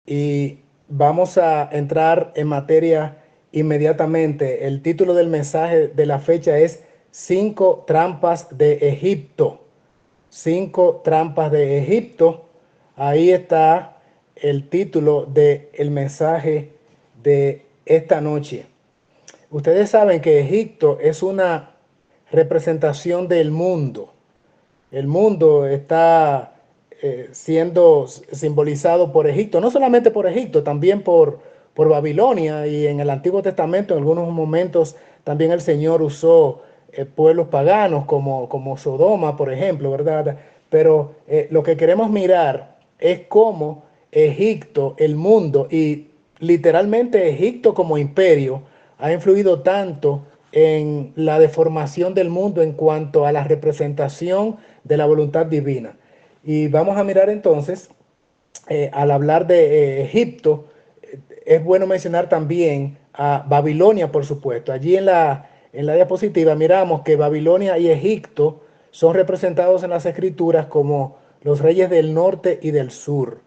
y vamos a entrar en materia inmediatamente. El título del mensaje de la fecha es Cinco trampas de Egipto. Cinco trampas de Egipto. Ahí está el título del mensaje de esta noche. Ustedes saben que Egipto es una representación del mundo. El mundo está siendo simbolizado por Egipto, no solamente por Egipto, también por Babilonia, y en el Antiguo Testamento en algunos momentos también el Señor usó pueblos paganos como Sodoma, por ejemplo, ¿verdad? Pero lo que queremos mirar es cómo Egipto, el mundo y literalmente Egipto como imperio ha influido tanto en la deformación del mundo en cuanto a la representación de la voluntad divina. Y vamos a mirar entonces, al hablar de Egipto, es bueno mencionar también a Babilonia, por supuesto. Allí en la diapositiva miramos que Babilonia y Egipto son representados en las escrituras como los reyes del norte y del sur.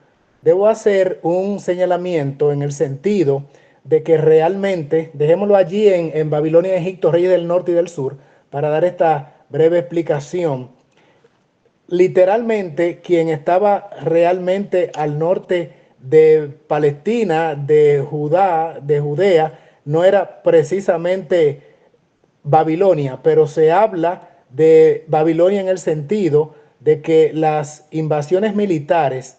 Debo hacer un señalamiento en el sentido de que realmente, dejémoslo allí en Babilonia y Egipto, reyes del norte y del sur, para dar esta breve explicación. Literalmente, quien estaba realmente al norte de Palestina, de Judá, de Judea, no era precisamente Babilonia, pero se habla de Babilonia en el sentido de que las invasiones militares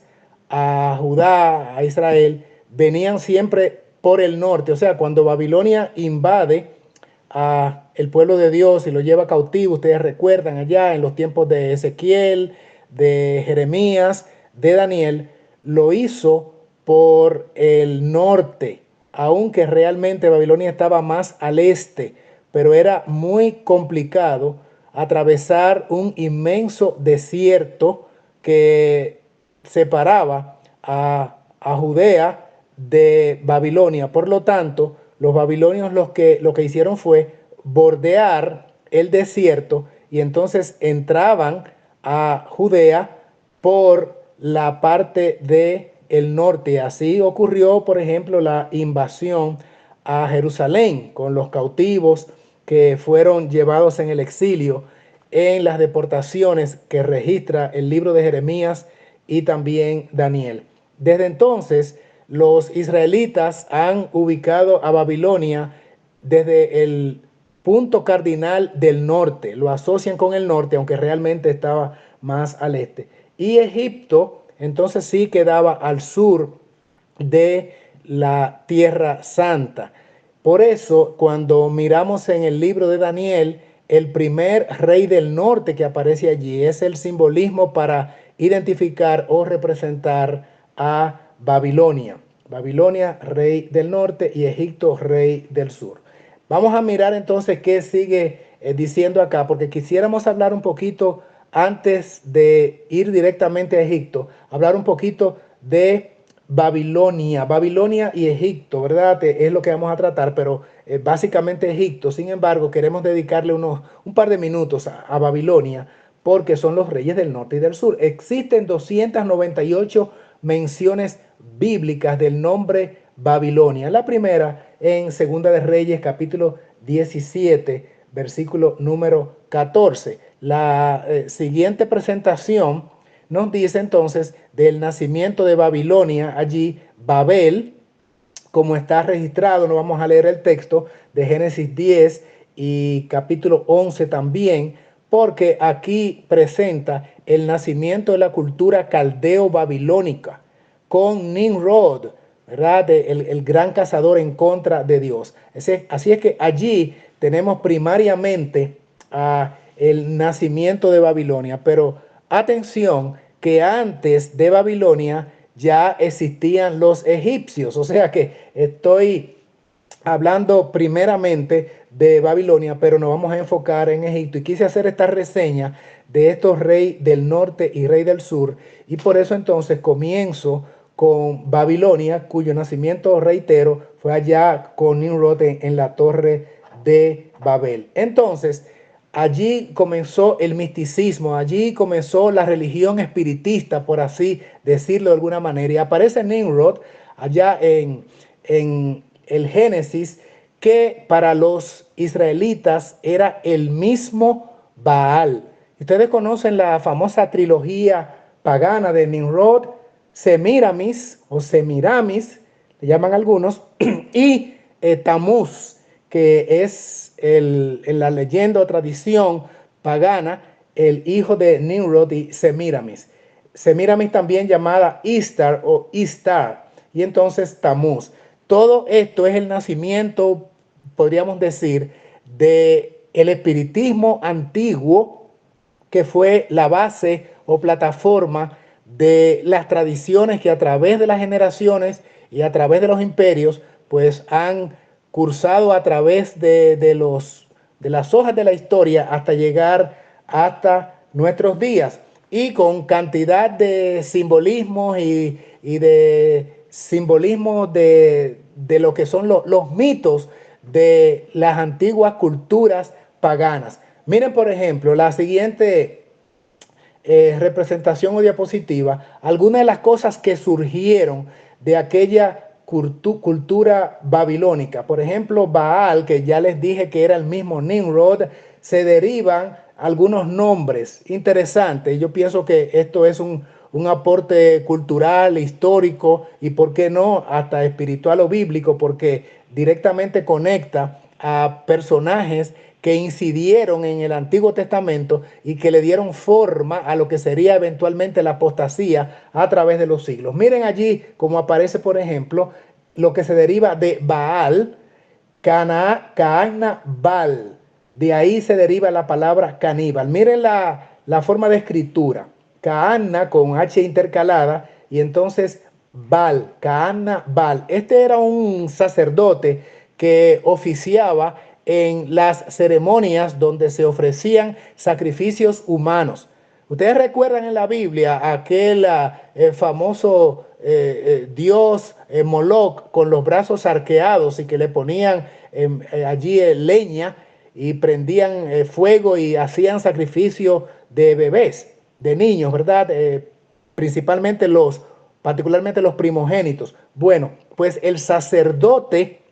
a Judá, a Israel, venían siempre por el norte. O sea, cuando Babilonia invade a el pueblo de Dios y lo lleva cautivo, ustedes recuerdan allá en los tiempos de Ezequiel, de Jeremías, de Daniel, lo hizo por el norte, aunque realmente Babilonia estaba más al este, pero era muy complicado atravesar un inmenso desierto que separaba a Judea de Babilonia. Por lo tanto, los babilonios lo que hicieron fue bordear el desierto y entonces entraban a Judea por la parte de el norte. Así ocurrió, por ejemplo, la invasión a Jerusalén con los cautivos que fueron llevados en el exilio en las deportaciones que registra el libro de Jeremías y también Daniel. Desde entonces, los israelitas han ubicado a Babilonia desde el punto cardinal del norte, lo asocian con el norte, aunque realmente estaba más al este. Y Egipto, entonces sí quedaba al sur de la Tierra Santa. Por eso, cuando miramos en el libro de Daniel, el primer rey del norte que aparece allí es el simbolismo para identificar o representar a Babilonia. Babilonia, rey del norte, y Egipto, rey del sur. Vamos a mirar entonces qué sigue diciendo acá, porque quisiéramos hablar un poquito, antes de ir directamente a Egipto, hablar un poquito de Babilonia y Egipto, ¿verdad? Es lo que vamos a tratar, pero básicamente Egipto. Sin embargo, queremos dedicarle un par de minutos a Babilonia, porque son los reyes del norte y del sur. Existen 298 menciones bíblicas del nombre Babilonia. La primera en Segunda de Reyes, capítulo 17, versículo número 14. La siguiente presentación nos dice entonces del nacimiento de Babilonia, allí Babel, como está registrado. No vamos a leer el texto de Génesis 10 y capítulo 11 también, porque aquí presenta el nacimiento de la cultura caldeo-babilónica con Nimrod, ¿verdad? El gran cazador en contra de Dios. Así es que allí tenemos primariamente el nacimiento de Babilonia, pero atención que antes de Babilonia ya existían los egipcios. O sea que estoy hablando primeramente de Babilonia, pero nos vamos a enfocar en Egipto. Y quise hacer esta reseña de estos rey del norte y rey del sur. Y por eso entonces comienzo con Babilonia, cuyo nacimiento, reitero, fue allá con Nimrod en la torre de Babel. Entonces, allí comenzó el misticismo, allí comenzó la religión espiritista, por así decirlo de alguna manera. Y aparece Nimrod allá en el Génesis, que para los israelitas era el mismo Baal. Ustedes conocen la famosa trilogía pagana de Nimrod, Semiramis o Semiramis, le llaman algunos, y Tamuz, que es en la leyenda o tradición pagana, el hijo de Nimrod y Semiramis. Semiramis también llamada Istar o Istar, y entonces Tamuz. Todo esto es el nacimiento, podríamos decir, de el espiritismo antiguo, que fue la base o plataforma de las tradiciones que a través de las generaciones y a través de los imperios, pues han cursado a través de las hojas de la historia hasta llegar hasta nuestros días, y con cantidad de simbolismos y de simbolismos de lo que son los mitos de las antiguas culturas paganas. Miren, por ejemplo, la siguiente representación o diapositiva, algunas de las cosas que surgieron de aquella cultura babilónica. Por ejemplo, Baal, que ya les dije que era el mismo Nimrod, se derivan algunos nombres interesantes. Yo pienso que esto es un aporte cultural, histórico y, por qué no, hasta espiritual o bíblico, porque directamente conecta a personajes que incidieron en el Antiguo Testamento y que le dieron forma a lo que sería eventualmente la apostasía a través de los siglos. Miren allí cómo aparece, por ejemplo, lo que se deriva de Baal, Caana Bal. De ahí se deriva la palabra caníbal. Miren la forma de escritura. Caana con H intercalada y entonces Bal, Caana Bal. Este era un sacerdote que oficiaba en las ceremonias donde se ofrecían sacrificios humanos. Ustedes recuerdan en la Biblia aquel famoso dios Moloch con los brazos arqueados y que le ponían allí leña y prendían fuego y hacían sacrificio de bebés, de niños, ¿verdad? Particularmente los primogénitos. Bueno, pues el sacerdote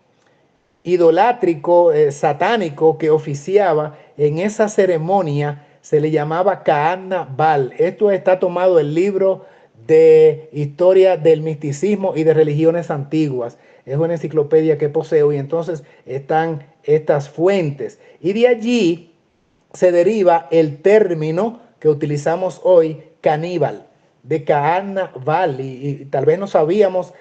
idolátrico, satánico que oficiaba en esa ceremonia se le llamaba Caana Bal. Esto está tomado del libro de historia del misticismo y de religiones antiguas. Es una enciclopedia que poseo y entonces están estas fuentes. Y de allí se deriva el término que utilizamos hoy, caníbal, de Caana Bal, y tal vez no sabíamos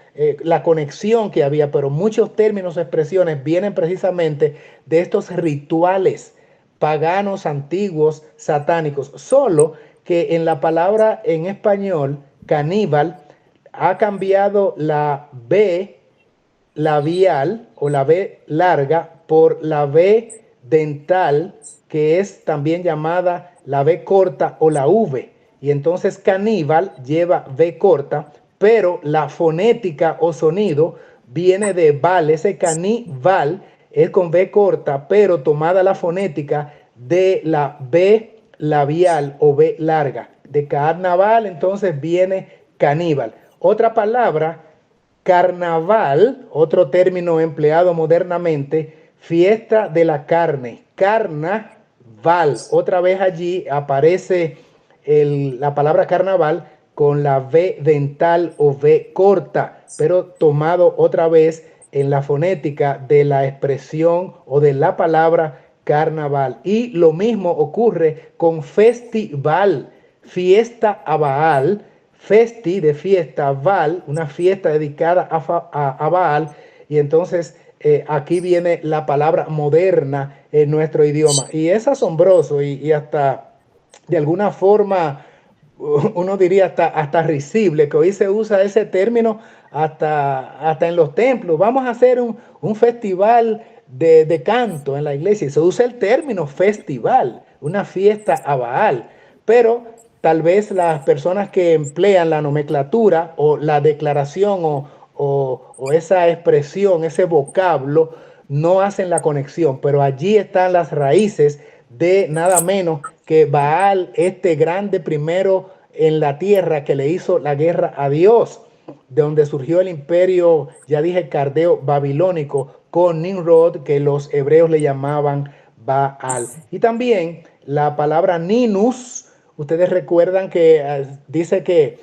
la conexión que había, pero muchos términos o expresiones vienen precisamente de estos rituales paganos, antiguos, satánicos, solo que en la palabra en español, caníbal, ha cambiado la B labial o la B larga por la B dental, que es también llamada la B corta o la V. Y entonces caníbal lleva V corta, pero la fonética o sonido viene de val. Ese caníbal es con V corta, pero tomada la fonética de la B labial o B larga. De carnaval entonces viene caníbal. Otra palabra, carnaval, otro término empleado modernamente, fiesta de la carne, carnaval. Otra vez allí aparece la palabra carnaval con la V dental o V corta, pero tomado otra vez en la fonética de la expresión o de la palabra carnaval. Y lo mismo ocurre con festival, fiesta a Baal, festi de fiesta, Baal, una fiesta dedicada a Baal, y entonces aquí viene la palabra moderna en nuestro idioma. Y es asombroso y hasta de alguna forma uno diría hasta risible, que hoy se usa ese término hasta en los templos. Vamos a hacer un festival de canto en la iglesia y se usa el término festival, una fiesta a Baal. Pero tal vez las personas que emplean la nomenclatura o la declaración o esa expresión, ese vocablo, no hacen la conexión, pero allí están las raíces de nada menos que Baal, este grande primero en la tierra que le hizo la guerra a Dios, de donde surgió el imperio, ya dije, cardeo babilónico, con Nimrod, que los hebreos le llamaban Baal. Y también la palabra Ninus, ustedes recuerdan que dice que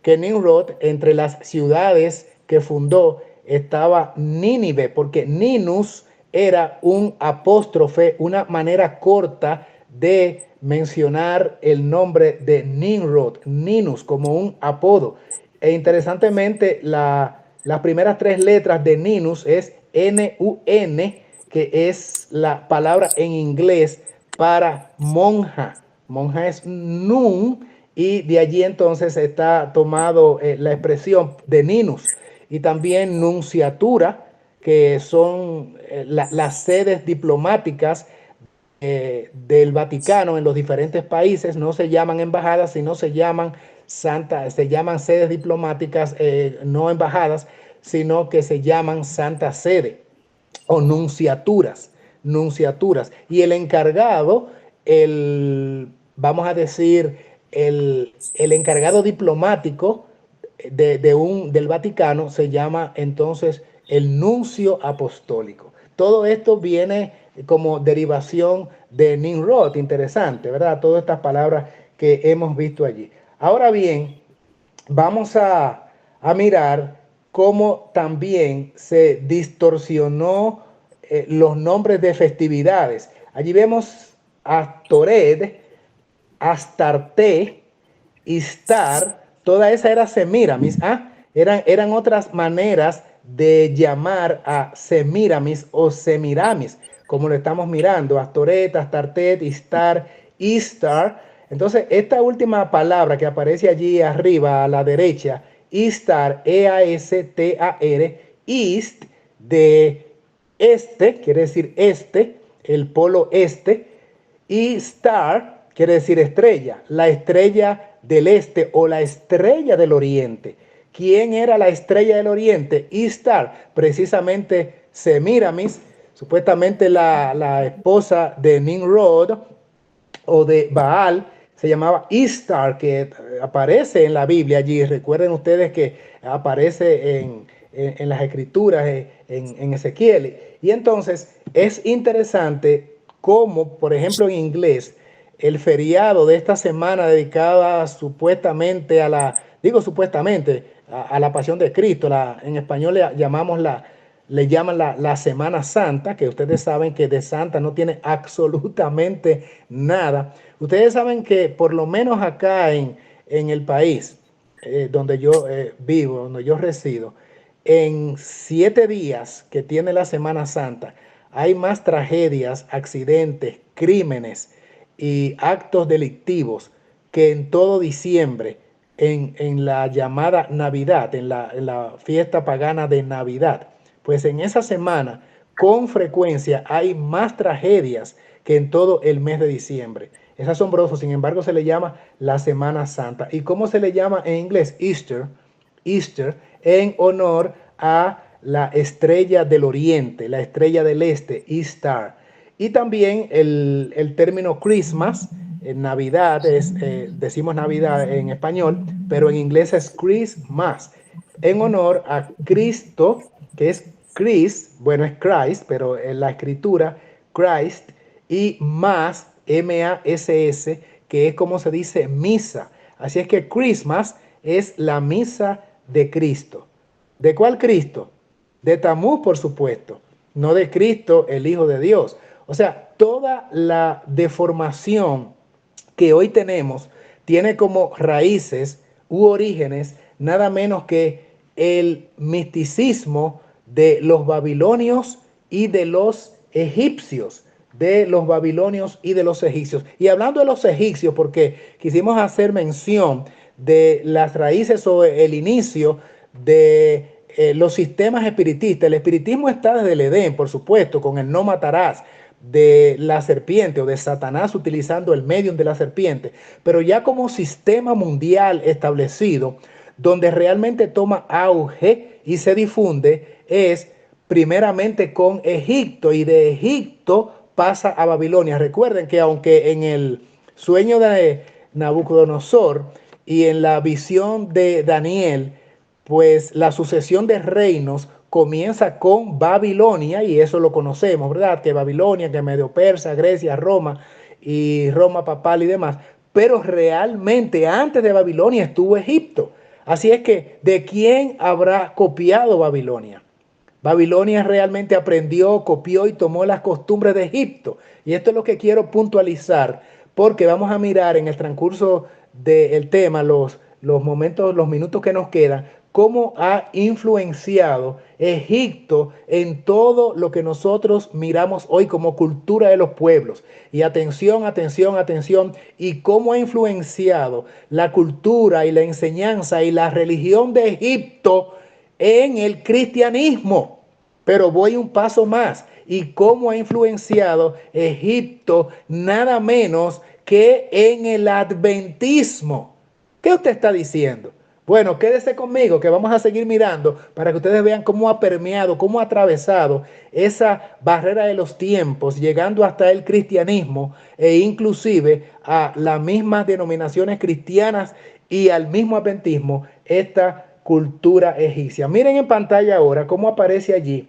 Nimrod, entre las ciudades que fundó, estaba Nínive, porque Ninus era un apóstrofe, una manera corta de mencionar el nombre de Nimrod, Ninus, como un apodo. E interesantemente, las primeras tres letras de Ninus es N-U-N, que es la palabra en inglés para monja. Monja es Nun, y de allí entonces está tomado la expresión de Ninus. Y también nunciatura, que son las sedes diplomáticas del Vaticano en los diferentes países. No se llaman embajadas, sino se llaman sedes diplomáticas, no embajadas, sino que se llaman Santa Sede o nunciaturas. Y el encargado, vamos a decir, el encargado diplomático del Vaticano se llama entonces el nuncio apostólico. Todo esto viene como derivación de Nimrod, interesante, ¿verdad? Todas estas palabras que hemos visto allí. Ahora bien, vamos a mirar cómo también se distorsionó los nombres de festividades. Allí vemos Astored, Astarte, Istar, toda esa era Semiramis. Eran otras maneras de llamar a Semiramis o Semiramis, como lo estamos mirando, Astoret, Astartet, Istar, Istar. Entonces, esta última palabra que aparece allí arriba a la derecha, Istar, E-A-S-T-A-R, East, de este, quiere decir este, el polo este, y star quiere decir estrella, la estrella del este o la estrella del oriente. ¿Quién era la estrella del oriente? Istar, precisamente Semiramis, supuestamente la esposa de Nimrod o de Baal, se llamaba Istar, que aparece en la Biblia allí. Recuerden ustedes que aparece en las escrituras, en Ezequiel. Y entonces es interesante cómo, por ejemplo, en inglés, el feriado de esta semana dedicada supuestamente digo supuestamente, a la pasión de Cristo, en español le llaman la Semana Santa, que ustedes saben que de santa no tiene absolutamente nada. Ustedes saben que por lo menos acá en el país donde yo vivo, donde yo resido, en 7 días que tiene la Semana Santa, hay más tragedias, accidentes, crímenes y actos delictivos que en todo diciembre, en la llamada Navidad, en la fiesta pagana de Navidad. Pues en esa semana, con frecuencia, hay más tragedias que en todo el mes de diciembre. Es asombroso, sin embargo, se le llama la Semana Santa. ¿Y cómo se le llama en inglés? Easter. Easter, en honor a la estrella del oriente, la estrella del este, Easter. Y también el término Christmas, en Navidad, decimos Navidad en español, pero en inglés es Christmas, en honor a Cristo, que es Christ, bueno, es Christ, pero en la escritura, Christ, y más, M-A-S-S, que es como se dice misa. Así es que Christmas es la misa de Cristo. ¿De cuál Cristo? De Tamuz, por supuesto, no de Cristo, el Hijo de Dios. O sea, toda la deformación que hoy tenemos tiene como raíces u orígenes nada menos que el misticismo de los babilonios y de los egipcios, de los babilonios y de los egipcios. Y hablando de los egipcios, porque quisimos hacer mención de las raíces o el inicio de los sistemas espiritistas. El espiritismo está desde el Edén, por supuesto, con el no matarás de la serpiente o de Satanás utilizando el medium de la serpiente, pero ya como sistema mundial establecido, donde realmente toma auge y se difunde, es primeramente con Egipto, y de Egipto pasa a Babilonia. Recuerden que aunque en el sueño de Nabucodonosor y en la visión de Daniel, pues la sucesión de reinos comienza con Babilonia, y eso lo conocemos, ¿verdad? Que Babilonia, que Medio Persa, Grecia, Roma y Roma papal y demás. Pero realmente antes de Babilonia estuvo Egipto. Así es que, ¿de quién habrá copiado Babilonia? Babilonia realmente aprendió, copió y tomó las costumbres de Egipto. Y esto es lo que quiero puntualizar, porque vamos a mirar en el transcurso del tema, los momentos, los minutos que nos quedan, cómo ha influenciado Egipto en todo lo que nosotros miramos hoy como cultura de los pueblos. Y atención, atención, atención, y cómo ha influenciado la cultura y la enseñanza y la religión de Egipto en el cristianismo. Pero voy un paso más. ¿Y cómo ha influenciado Egipto nada menos que en el adventismo? ¿Qué usted está diciendo? Bueno, quédese conmigo que vamos a seguir mirando para que ustedes vean cómo ha permeado, cómo ha atravesado esa barrera de los tiempos, llegando hasta el cristianismo e inclusive a las mismas denominaciones cristianas y al mismo adventismo, esta cultura egipcia. Miren en pantalla ahora cómo aparece allí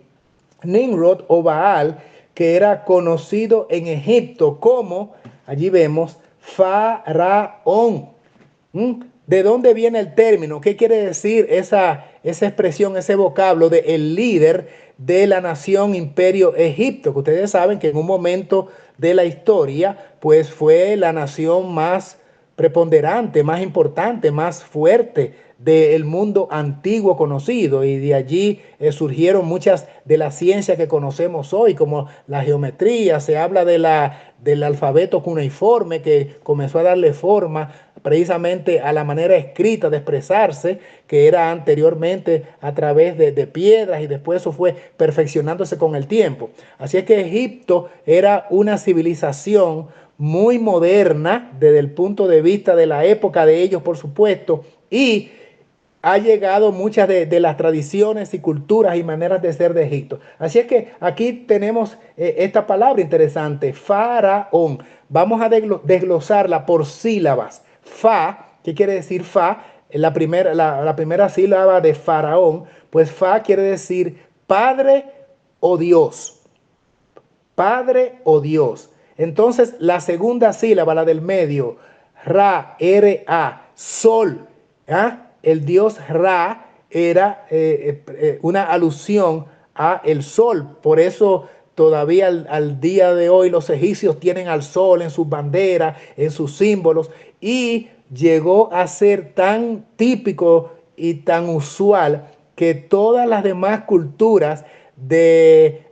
Nimrod o Baal, que era conocido en Egipto como, allí vemos, Faraón. ¿De dónde viene el término? ¿Qué quiere decir esa expresión, ese vocablo de el líder de la nación imperio Egipto? Que ustedes saben que en un momento de la historia, pues fue la nación más preponderante, más importante, más fuerte del mundo antiguo conocido, y de allí surgieron muchas de las ciencias que conocemos hoy, como la geometría. Se habla del alfabeto cuneiforme, que comenzó a darle forma precisamente a la manera escrita de expresarse, que era anteriormente a través de piedras, y después eso fue perfeccionándose con el tiempo. Así es que Egipto era una civilización muy moderna desde el punto de vista de la época de ellos, por supuesto, y ha llegado muchas de las tradiciones y culturas y maneras de ser de Egipto. Así es que aquí tenemos esta palabra interesante, faraón. Vamos a desglosarla por sílabas. Fa, ¿qué quiere decir fa? La primera sílaba de faraón, pues fa quiere decir padre o Dios. Padre o Dios. Entonces, la segunda sílaba, la del medio, Ra, R-A, sol. ¿Ah? El dios Ra era una alusión a el sol. Por eso todavía al día de hoy los egipcios tienen al sol en sus banderas, en sus símbolos, y llegó a ser tan típico y tan usual que todas las demás culturas de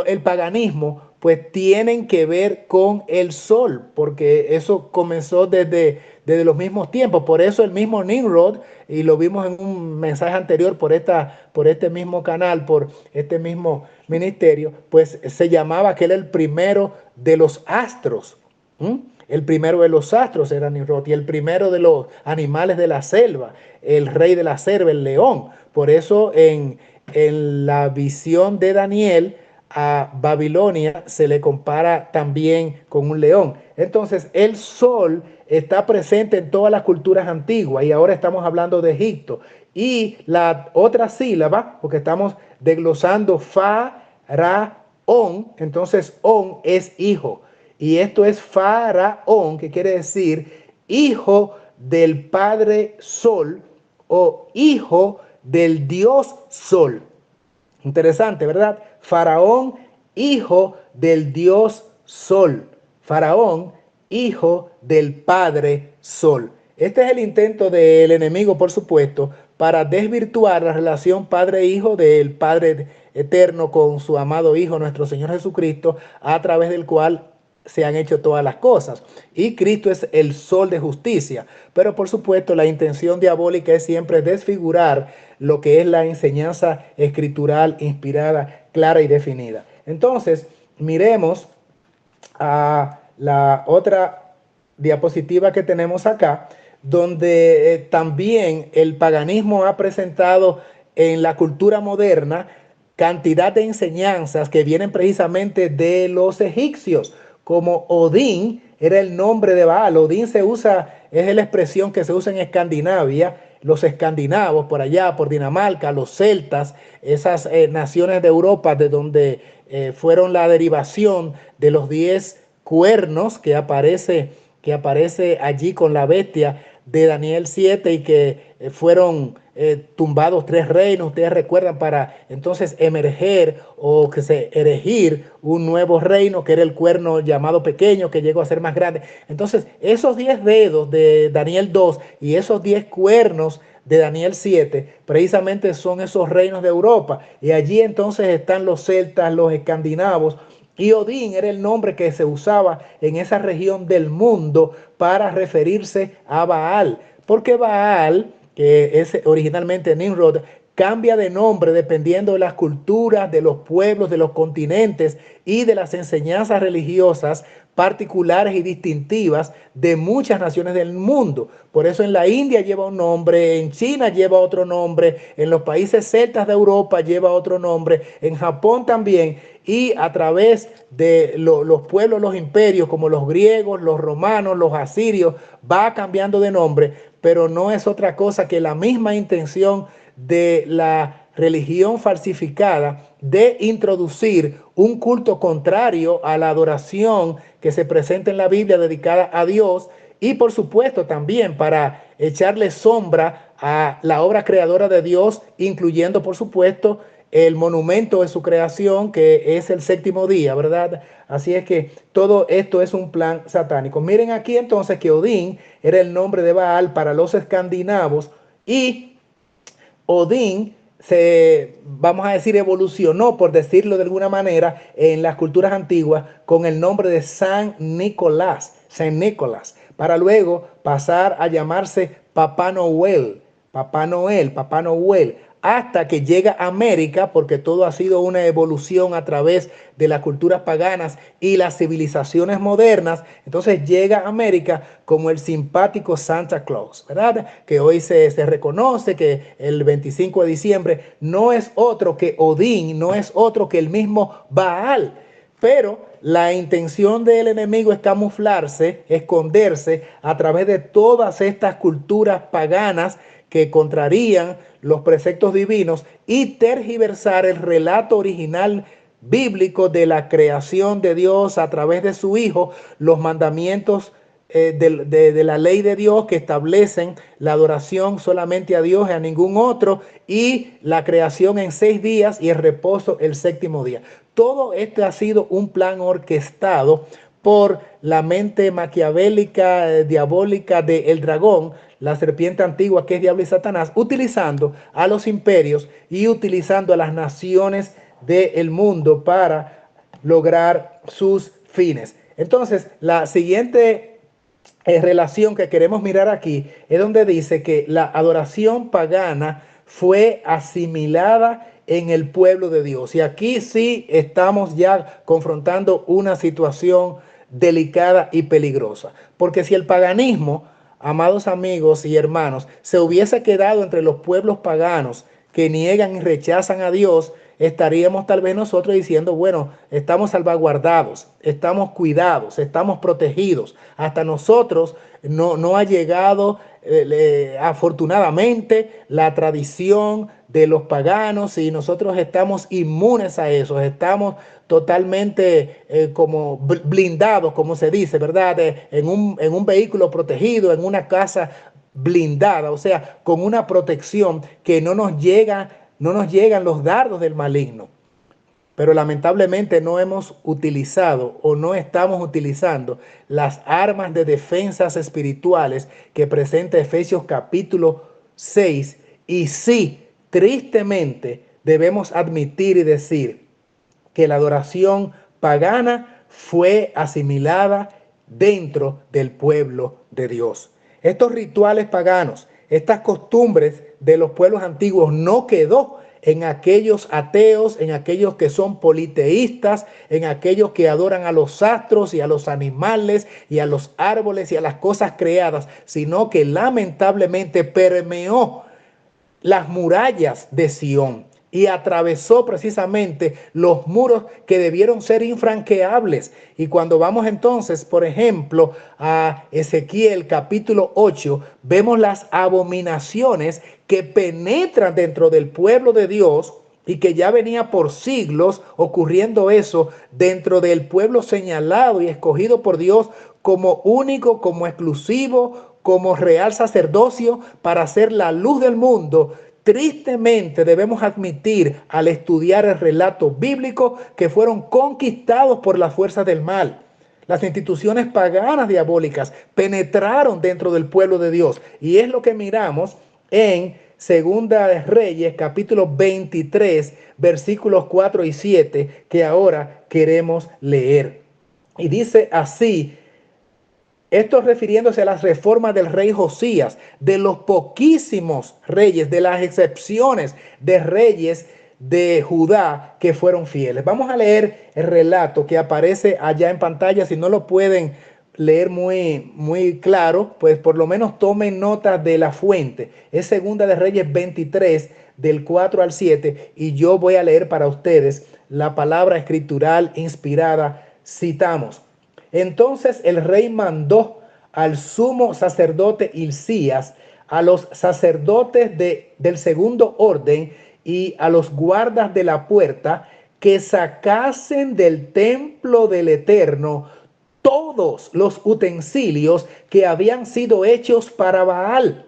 el paganismo pues tienen que ver con el sol, porque eso comenzó desde los mismos tiempos. Por eso el mismo Nimrod, y lo vimos en un mensaje anterior por este mismo canal, por este mismo ministerio, pues se llamaba que era el primero de los astros. ¿Mm? El primero de los astros era Nimrod, y el primero de los animales de la selva, el rey de la selva, el león. Por eso en la visión de Daniel, a Babilonia se le compara también con un león. Entonces, el sol está presente en todas las culturas antiguas, y ahora estamos hablando de Egipto. Y la otra sílaba, porque estamos desglosando faraón, entonces on es hijo. Y esto es faraón, que quiere decir hijo del padre sol o hijo del dios sol. Interesante, ¿verdad? Faraón, hijo del dios Sol. Faraón, hijo del Padre Sol. Este es el intento del enemigo, por supuesto, para desvirtuar la relación padre-hijo del Padre eterno con su amado Hijo, nuestro Señor Jesucristo, a través del cual se han hecho todas las cosas. Y Cristo es el sol de justicia. Pero por supuesto la intención diabólica es siempre desfigurar lo que es la enseñanza escritural inspirada, clara y definida. Entonces, miremos a la otra diapositiva que tenemos acá, donde también el paganismo ha presentado en la cultura moderna cantidad de enseñanzas que vienen precisamente de los egipcios, como Odín era el nombre de Baal. Odín se usa, es la expresión que se usa en Escandinavia, los escandinavos por allá, por Dinamarca, los celtas, esas naciones de Europa de donde fueron la derivación de los 10 cuernos que aparece allí con la bestia de Daniel 7 y que fueron tumbados 3 reinos, ustedes recuerdan, para entonces emerger o que se erigir un nuevo reino que era el cuerno llamado pequeño que llegó a ser más grande. Entonces esos 10 dedos de Daniel 2 y esos 10 cuernos de Daniel 7 precisamente son esos reinos de Europa, y allí entonces están los celtas, los escandinavos, y Odín era el nombre que se usaba en esa región del mundo para referirse a Baal, porque Baal, que es originalmente Nimrod, cambia de nombre dependiendo de las culturas, de los pueblos, de los continentes y de las enseñanzas religiosas particulares y distintivas de muchas naciones del mundo. Por eso en la India lleva un nombre, en China lleva otro nombre, en los países celtas de Europa lleva otro nombre, en Japón también, y a través de los pueblos, los imperios, como los griegos, los romanos, los asirios, va cambiando de nombre, pero no es otra cosa que la misma intención de la religión falsificada de introducir un culto contrario a la adoración que se presenta en la Biblia dedicada a Dios, y por supuesto también para echarle sombra a la obra creadora de Dios, incluyendo por supuesto el monumento de su creación, que es el séptimo día, ¿verdad? Así es que todo esto es un plan satánico. Miren aquí entonces que Odín era el nombre de Baal para los escandinavos, y Odín vamos a decir, evolucionó, por decirlo de alguna manera, en las culturas antiguas con el nombre de San Nicolás, para luego pasar a llamarse Papá Noel, Papá Noel, Papá Noel, hasta que llega a América, porque todo ha sido una evolución a través de las culturas paganas y las civilizaciones modernas. Entonces llega a América como el simpático Santa Claus, ¿verdad? Que hoy se reconoce que el 25 de diciembre no es otro que Odín, no es otro que el mismo Baal. Pero la intención del enemigo es camuflarse, esconderse a través de todas estas culturas paganas que contrarían los preceptos divinos y tergiversar el relato original bíblico de la creación de Dios a través de su Hijo, los mandamientos de la ley de Dios que establecen la adoración solamente a Dios y a ningún otro, y la creación en 6 días y el reposo el séptimo día. Todo esto ha sido un plan orquestado por la mente maquiavélica, diabólica del dragón, la serpiente antigua que es diablo y Satanás, utilizando a los imperios y utilizando a las naciones del mundo para lograr sus fines. Entonces, la siguiente relación que queremos mirar aquí es donde dice que la adoración pagana fue asimilada en el pueblo de Dios. Y aquí sí estamos ya confrontando una situación delicada y peligrosa. Porque si el paganismo, amados amigos y hermanos, se hubiese quedado entre los pueblos paganos que niegan y rechazan a Dios, estaríamos tal vez nosotros diciendo, bueno, estamos salvaguardados, estamos cuidados, estamos protegidos. Hasta nosotros no ha llegado afortunadamente la tradición de los paganos, y nosotros estamos inmunes a eso, estamos totalmente como blindados, como se dice, ¿verdad? En un vehículo protegido, en una casa blindada, o sea, con una protección que no nos llegan los dardos del maligno. Pero lamentablemente no hemos utilizado o no estamos utilizando las armas de defensas espirituales que presenta Efesios capítulo 6. Y sí, tristemente debemos admitir y decir que la adoración pagana fue asimilada dentro del pueblo de Dios. Estos rituales paganos, estas costumbres de los pueblos antiguos no quedó en aquellos ateos, en aquellos que son politeístas, en aquellos que adoran a los astros y a los animales y a los árboles y a las cosas creadas, sino que lamentablemente permeó las murallas de Sión y atravesó precisamente los muros que debieron ser infranqueables. Y cuando vamos entonces, por ejemplo, a Ezequiel capítulo 8, vemos las abominaciones que penetran dentro del pueblo de Dios y que ya venía por siglos ocurriendo eso dentro del pueblo señalado y escogido por Dios como único, como exclusivo, como real sacerdocio para ser la luz del mundo. Tristemente debemos admitir al estudiar el relato bíblico que fueron conquistados por las fuerzas del mal. Las instituciones paganas diabólicas penetraron dentro del pueblo de Dios y es lo que miramos en Segunda de Reyes capítulo 23 versículos 4 y 7 que ahora queremos leer. Y dice así: esto refiriéndose a las reformas del rey Josías, de los poquísimos reyes, de las excepciones de reyes de Judá que fueron fieles. Vamos a leer el relato que aparece allá en pantalla. Si no lo pueden leer muy claro, pues por lo menos tomen nota de la fuente. Es Segunda de Reyes 23, del 4 al 7, y yo voy a leer para ustedes la palabra escritural inspirada. Citamos: entonces el rey mandó al sumo sacerdote Hilcías, a los sacerdotes del segundo orden y a los guardas de la puerta que sacasen del templo del Eterno todos los utensilios que habían sido hechos para Baal,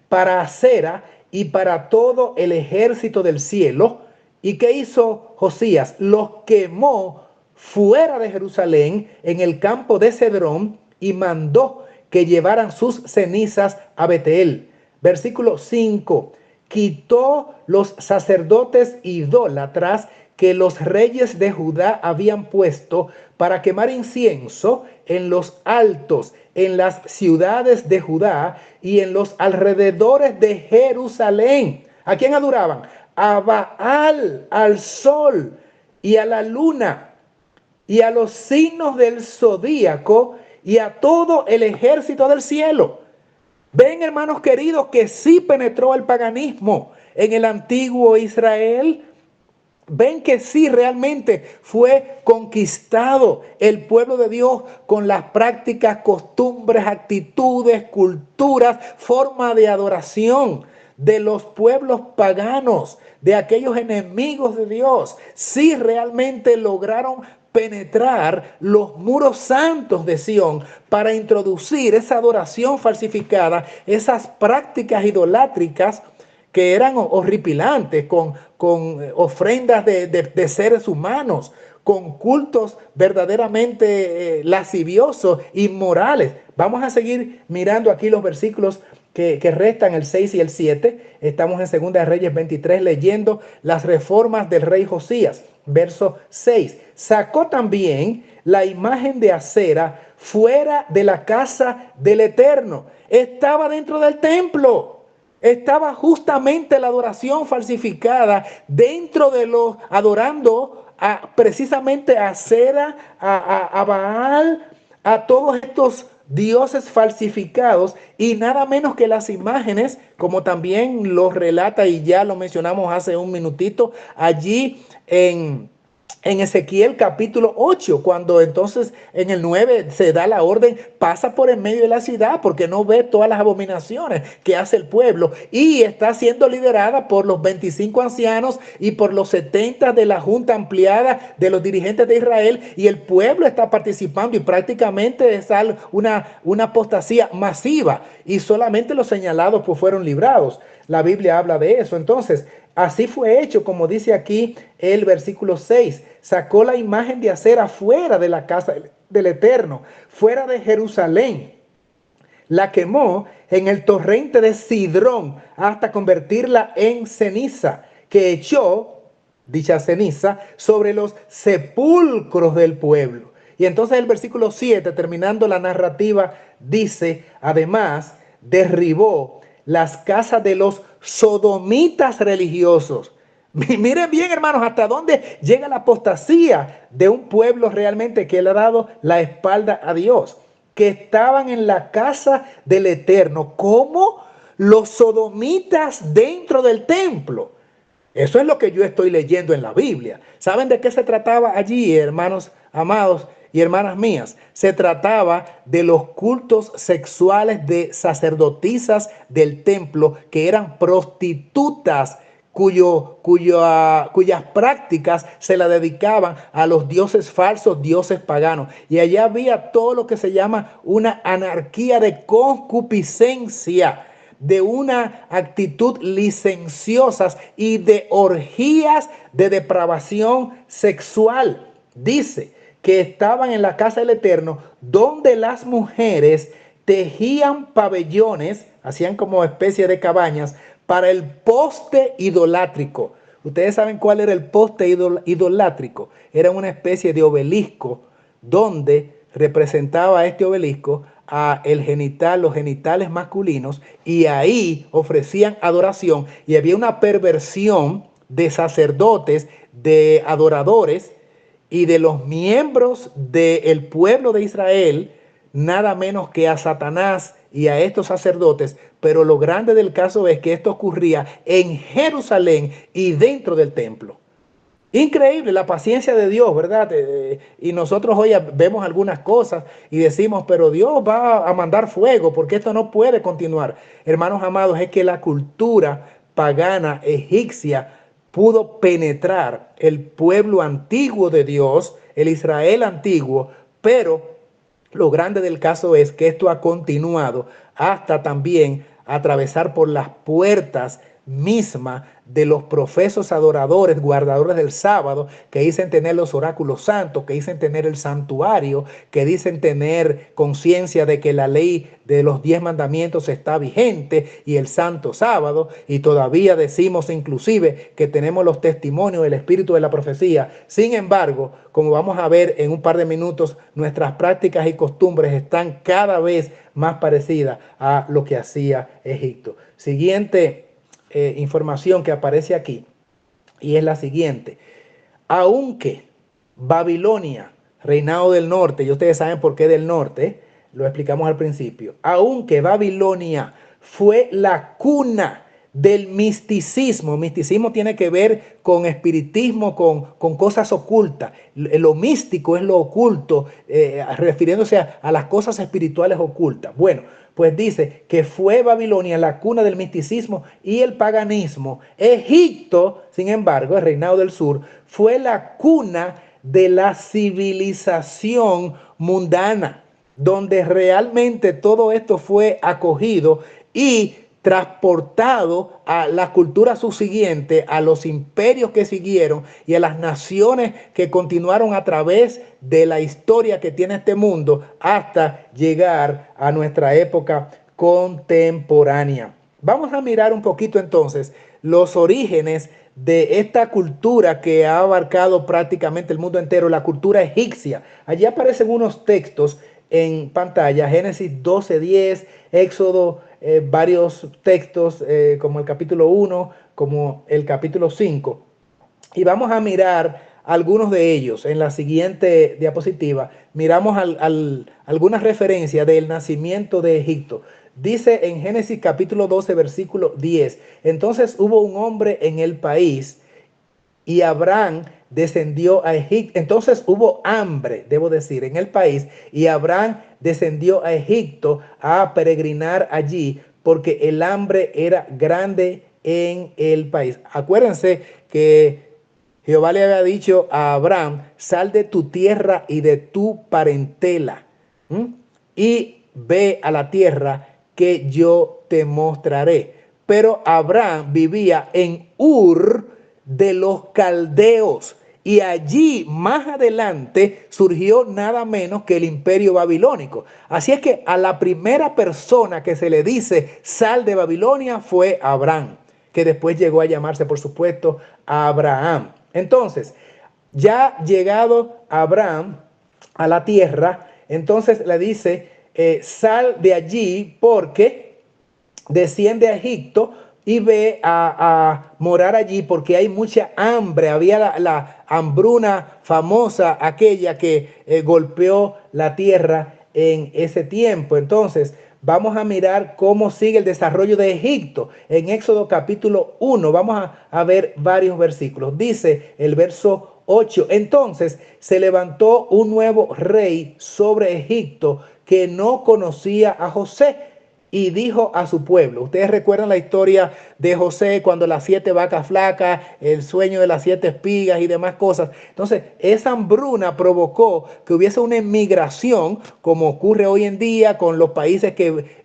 para Acera y para todo el ejército del cielo. ¿Y qué hizo Josías? Los quemó fuera de Jerusalén, en el campo de Cedrón, y mandó que llevaran sus cenizas a Betel. Versículo 5. Quitó los sacerdotes idólatras que los reyes de Judá habían puesto para quemar incienso en los altos, en las ciudades de Judá y en los alrededores de Jerusalén. ¿A quién adoraban? A Baal, al sol y a la luna y a los signos del zodíaco y a todo el ejército del cielo. Ven, hermanos queridos, que sí penetró el paganismo en el antiguo Israel. Ven que sí realmente fue conquistado el pueblo de Dios con las prácticas, costumbres, actitudes, culturas, forma de adoración de los pueblos paganos, de aquellos enemigos de Dios. Sí realmente lograron penetrar los muros santos de Sión para introducir esa adoración falsificada, esas prácticas idolátricas que eran horripilantes, con ofrendas de seres humanos, con cultos verdaderamente lasciviosos, inmorales. Vamos a seguir mirando aquí los versículos que restan, el 6 y el 7. Estamos en Segunda de Reyes 23 leyendo las reformas del rey Josías. Verso 6. Sacó también la imagen de Acera fuera de la casa del Eterno. Estaba dentro del templo. Estaba justamente la adoración falsificada dentro de los, adorando precisamente a Acera, a Baal, a todos estos dioses falsificados, y nada menos que las imágenes, como también lo relata y ya lo mencionamos hace un minutito, allí en Ezequiel capítulo 8, cuando entonces en el 9 se da la orden: pasa por en medio de la ciudad porque no ve todas las abominaciones que hace el pueblo, y está siendo liderada por los 25 ancianos y por los 70 de la junta ampliada de los dirigentes de Israel, y el pueblo está participando, y prácticamente es una apostasía masiva, y solamente los señalados pues fueron librados. La Biblia habla de eso. Entonces, así fue hecho, como dice aquí el versículo 6. Sacó la imagen de Acera fuera de la casa del Eterno, fuera de Jerusalén. La quemó en el torrente de Sidrón hasta convertirla en ceniza, que echó dicha ceniza sobre los sepulcros del pueblo. Y entonces el versículo 7, terminando la narrativa, dice: además, derribó las casas de los sodomitas religiosos. Miren bien, hermanos, hasta dónde llega la apostasía de un pueblo realmente que le ha dado la espalda a Dios, que estaban en la casa del Eterno, como los sodomitas dentro del templo. Eso es lo que yo estoy leyendo en la Biblia. ¿Saben de qué se trataba allí, hermanos amados y hermanas mías? Se trataba de los cultos sexuales de sacerdotisas del templo que eran prostitutas, cuyas prácticas se la dedicaban a los dioses falsos, dioses paganos. Y allá había todo lo que se llama una anarquía de concupiscencia, de una actitud licenciosas y de orgías de depravación sexual. Dice que estaban en la casa del Eterno, donde las mujeres tejían pabellones, hacían como especie de cabañas, para el poste idolátrico. Ustedes saben cuál era el poste idolátrico. Era una especie de obelisco donde representaba este obelisco a los genitales masculinos, y ahí ofrecían adoración, y había una perversión de sacerdotes, de adoradores y de los miembros del pueblo de Israel, nada menos que a Satanás y a estos sacerdotes. Pero lo grande del caso es que esto ocurría en Jerusalén y dentro del templo. Increíble la paciencia de Dios, ¿verdad? Y nosotros hoy vemos algunas cosas y decimos, pero Dios va a mandar fuego porque esto no puede continuar. Hermanos amados, es que la cultura pagana egipcia pudo penetrar el pueblo antiguo de Dios, el Israel antiguo, pero lo grande del caso es que esto ha continuado hasta también atravesar por las puertas mismas de los profesos adoradores, guardadores del sábado, que dicen tener los oráculos santos, que dicen tener el santuario, que dicen tener conciencia de que la ley de los 10 mandamientos está vigente y el santo sábado, y todavía decimos inclusive que tenemos los testimonios del espíritu de la profecía. Sin embargo, como vamos a ver en un par de minutos, nuestras prácticas y costumbres están cada vez más parecidas a lo que hacía Egipto. Siguiente información que aparece aquí, y es la siguiente: aunque Babilonia, reinado del norte, y ustedes saben por qué del norte, lo explicamos al principio, aunque Babilonia fue la cuna del misticismo. Misticismo tiene que ver con espiritismo, con cosas ocultas. Lo místico es lo oculto, refiriéndose a las cosas espirituales ocultas. Bueno, pues dice que fue Babilonia la cuna del misticismo y el paganismo. Egipto, sin embargo, el reinado del sur, fue la cuna de la civilización mundana, donde realmente todo esto fue acogido y transportado a la cultura subsiguiente, a los imperios que siguieron y a las naciones que continuaron a través de la historia que tiene este mundo hasta llegar a nuestra época contemporánea. Vamos a mirar un poquito entonces los orígenes de esta cultura que ha abarcado prácticamente el mundo entero, la cultura egipcia. Allí aparecen unos textos en pantalla: Génesis 12:10, Éxodo, varios textos como el capítulo 1, como el capítulo 5. Y vamos a mirar algunos de ellos en la siguiente diapositiva. Miramos algunas referencias del nacimiento de Egipto. Dice en Génesis capítulo 12, versículo 10: entonces hubo un hombre en el país y Abraham descendió a Egipto. Entonces hubo hambre, debo decir, en el país, y Abraham descendió a Egipto a peregrinar allí porque el hambre era grande en el país. Acuérdense que Jehová le había dicho a Abraham: sal de tu tierra y de tu parentela, y ve a la tierra que yo te mostraré. Pero Abraham vivía en Ur de los caldeos, y allí más adelante surgió nada menos que el imperio babilónico. Así es que a la primera persona que se le dice sal de Babilonia fue Abraham, que después llegó a llamarse, por supuesto, Abraham. Entonces, ya llegado Abraham a la tierra, entonces le dice, sal de allí porque desciende a Egipto y ve a morar allí porque hay mucha hambre. Había la hambruna famosa, aquella que golpeó la tierra en ese tiempo. Entonces vamos a mirar cómo sigue el desarrollo de Egipto. En Éxodo capítulo 1, vamos a ver varios versículos. Dice el verso 8, entonces se levantó un nuevo rey sobre Egipto que no conocía a José y dijo a su pueblo. Ustedes recuerdan la historia de José cuando las 7 vacas flacas, el sueño de las 7 espigas y demás cosas. Entonces, esa hambruna provocó que hubiese una inmigración, como ocurre hoy en día con los países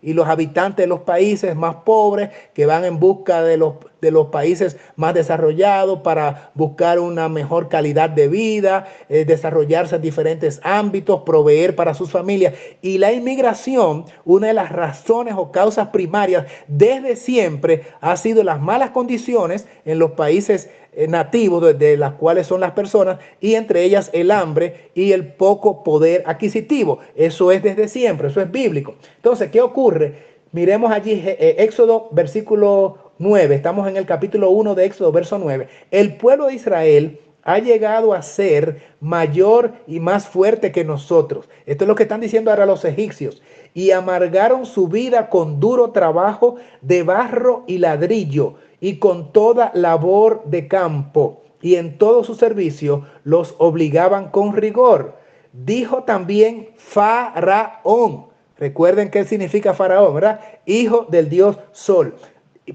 y los habitantes de los países más pobres que van en busca de los países más desarrollados para buscar una mejor calidad de vida, desarrollarse en diferentes ámbitos, proveer para sus familias. Y la inmigración, una de las razones o causas primarias desde siempre ha sido las malas condiciones en los países nativos de las cuales son las personas, y entre ellas el hambre y el poco poder adquisitivo. Eso es desde siempre, eso es bíblico. Entonces, ¿qué ocurre? Miremos allí Éxodo versículo 9, estamos en el capítulo 1 de Éxodo, verso 9. El pueblo de Israel ha llegado a ser mayor y más fuerte que nosotros. Esto es lo que están diciendo ahora los egipcios. Y amargaron su vida con duro trabajo de barro y ladrillo y con toda labor de campo. Y en todo su servicio los obligaban con rigor. Dijo también Faraón. Recuerden qué significa Faraón, ¿verdad? Hijo del dios Sol.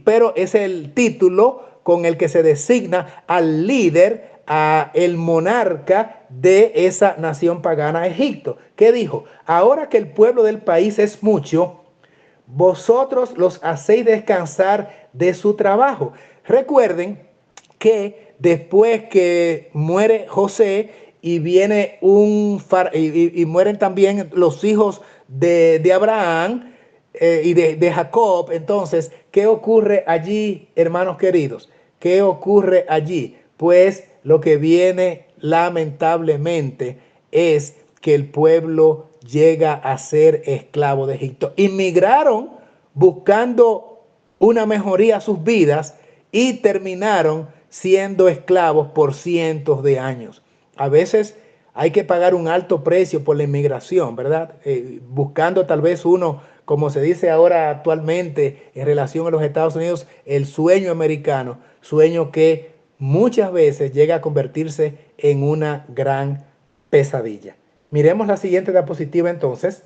Pero es el título con el que se designa al líder, a el monarca de esa nación pagana, Egipto. ¿Qué dijo? Ahora que el pueblo del país es mucho, vosotros los hacéis descansar de su trabajo. Recuerden que después que muere José y viene y mueren también los hijos de Abraham y de Jacob, entonces, ¿qué ocurre allí, hermanos queridos? ¿Qué ocurre allí? Pues lo que viene lamentablemente es que el pueblo llega a ser esclavo de Egipto. Inmigraron buscando una mejoría a sus vidas y terminaron siendo esclavos por cientos de años. A veces hay que pagar un alto precio por la inmigración, ¿verdad? Buscando tal vez uno, como se dice ahora actualmente en relación a los Estados Unidos, el sueño americano, sueño que muchas veces llega a convertirse en una gran pesadilla. Miremos la siguiente diapositiva entonces.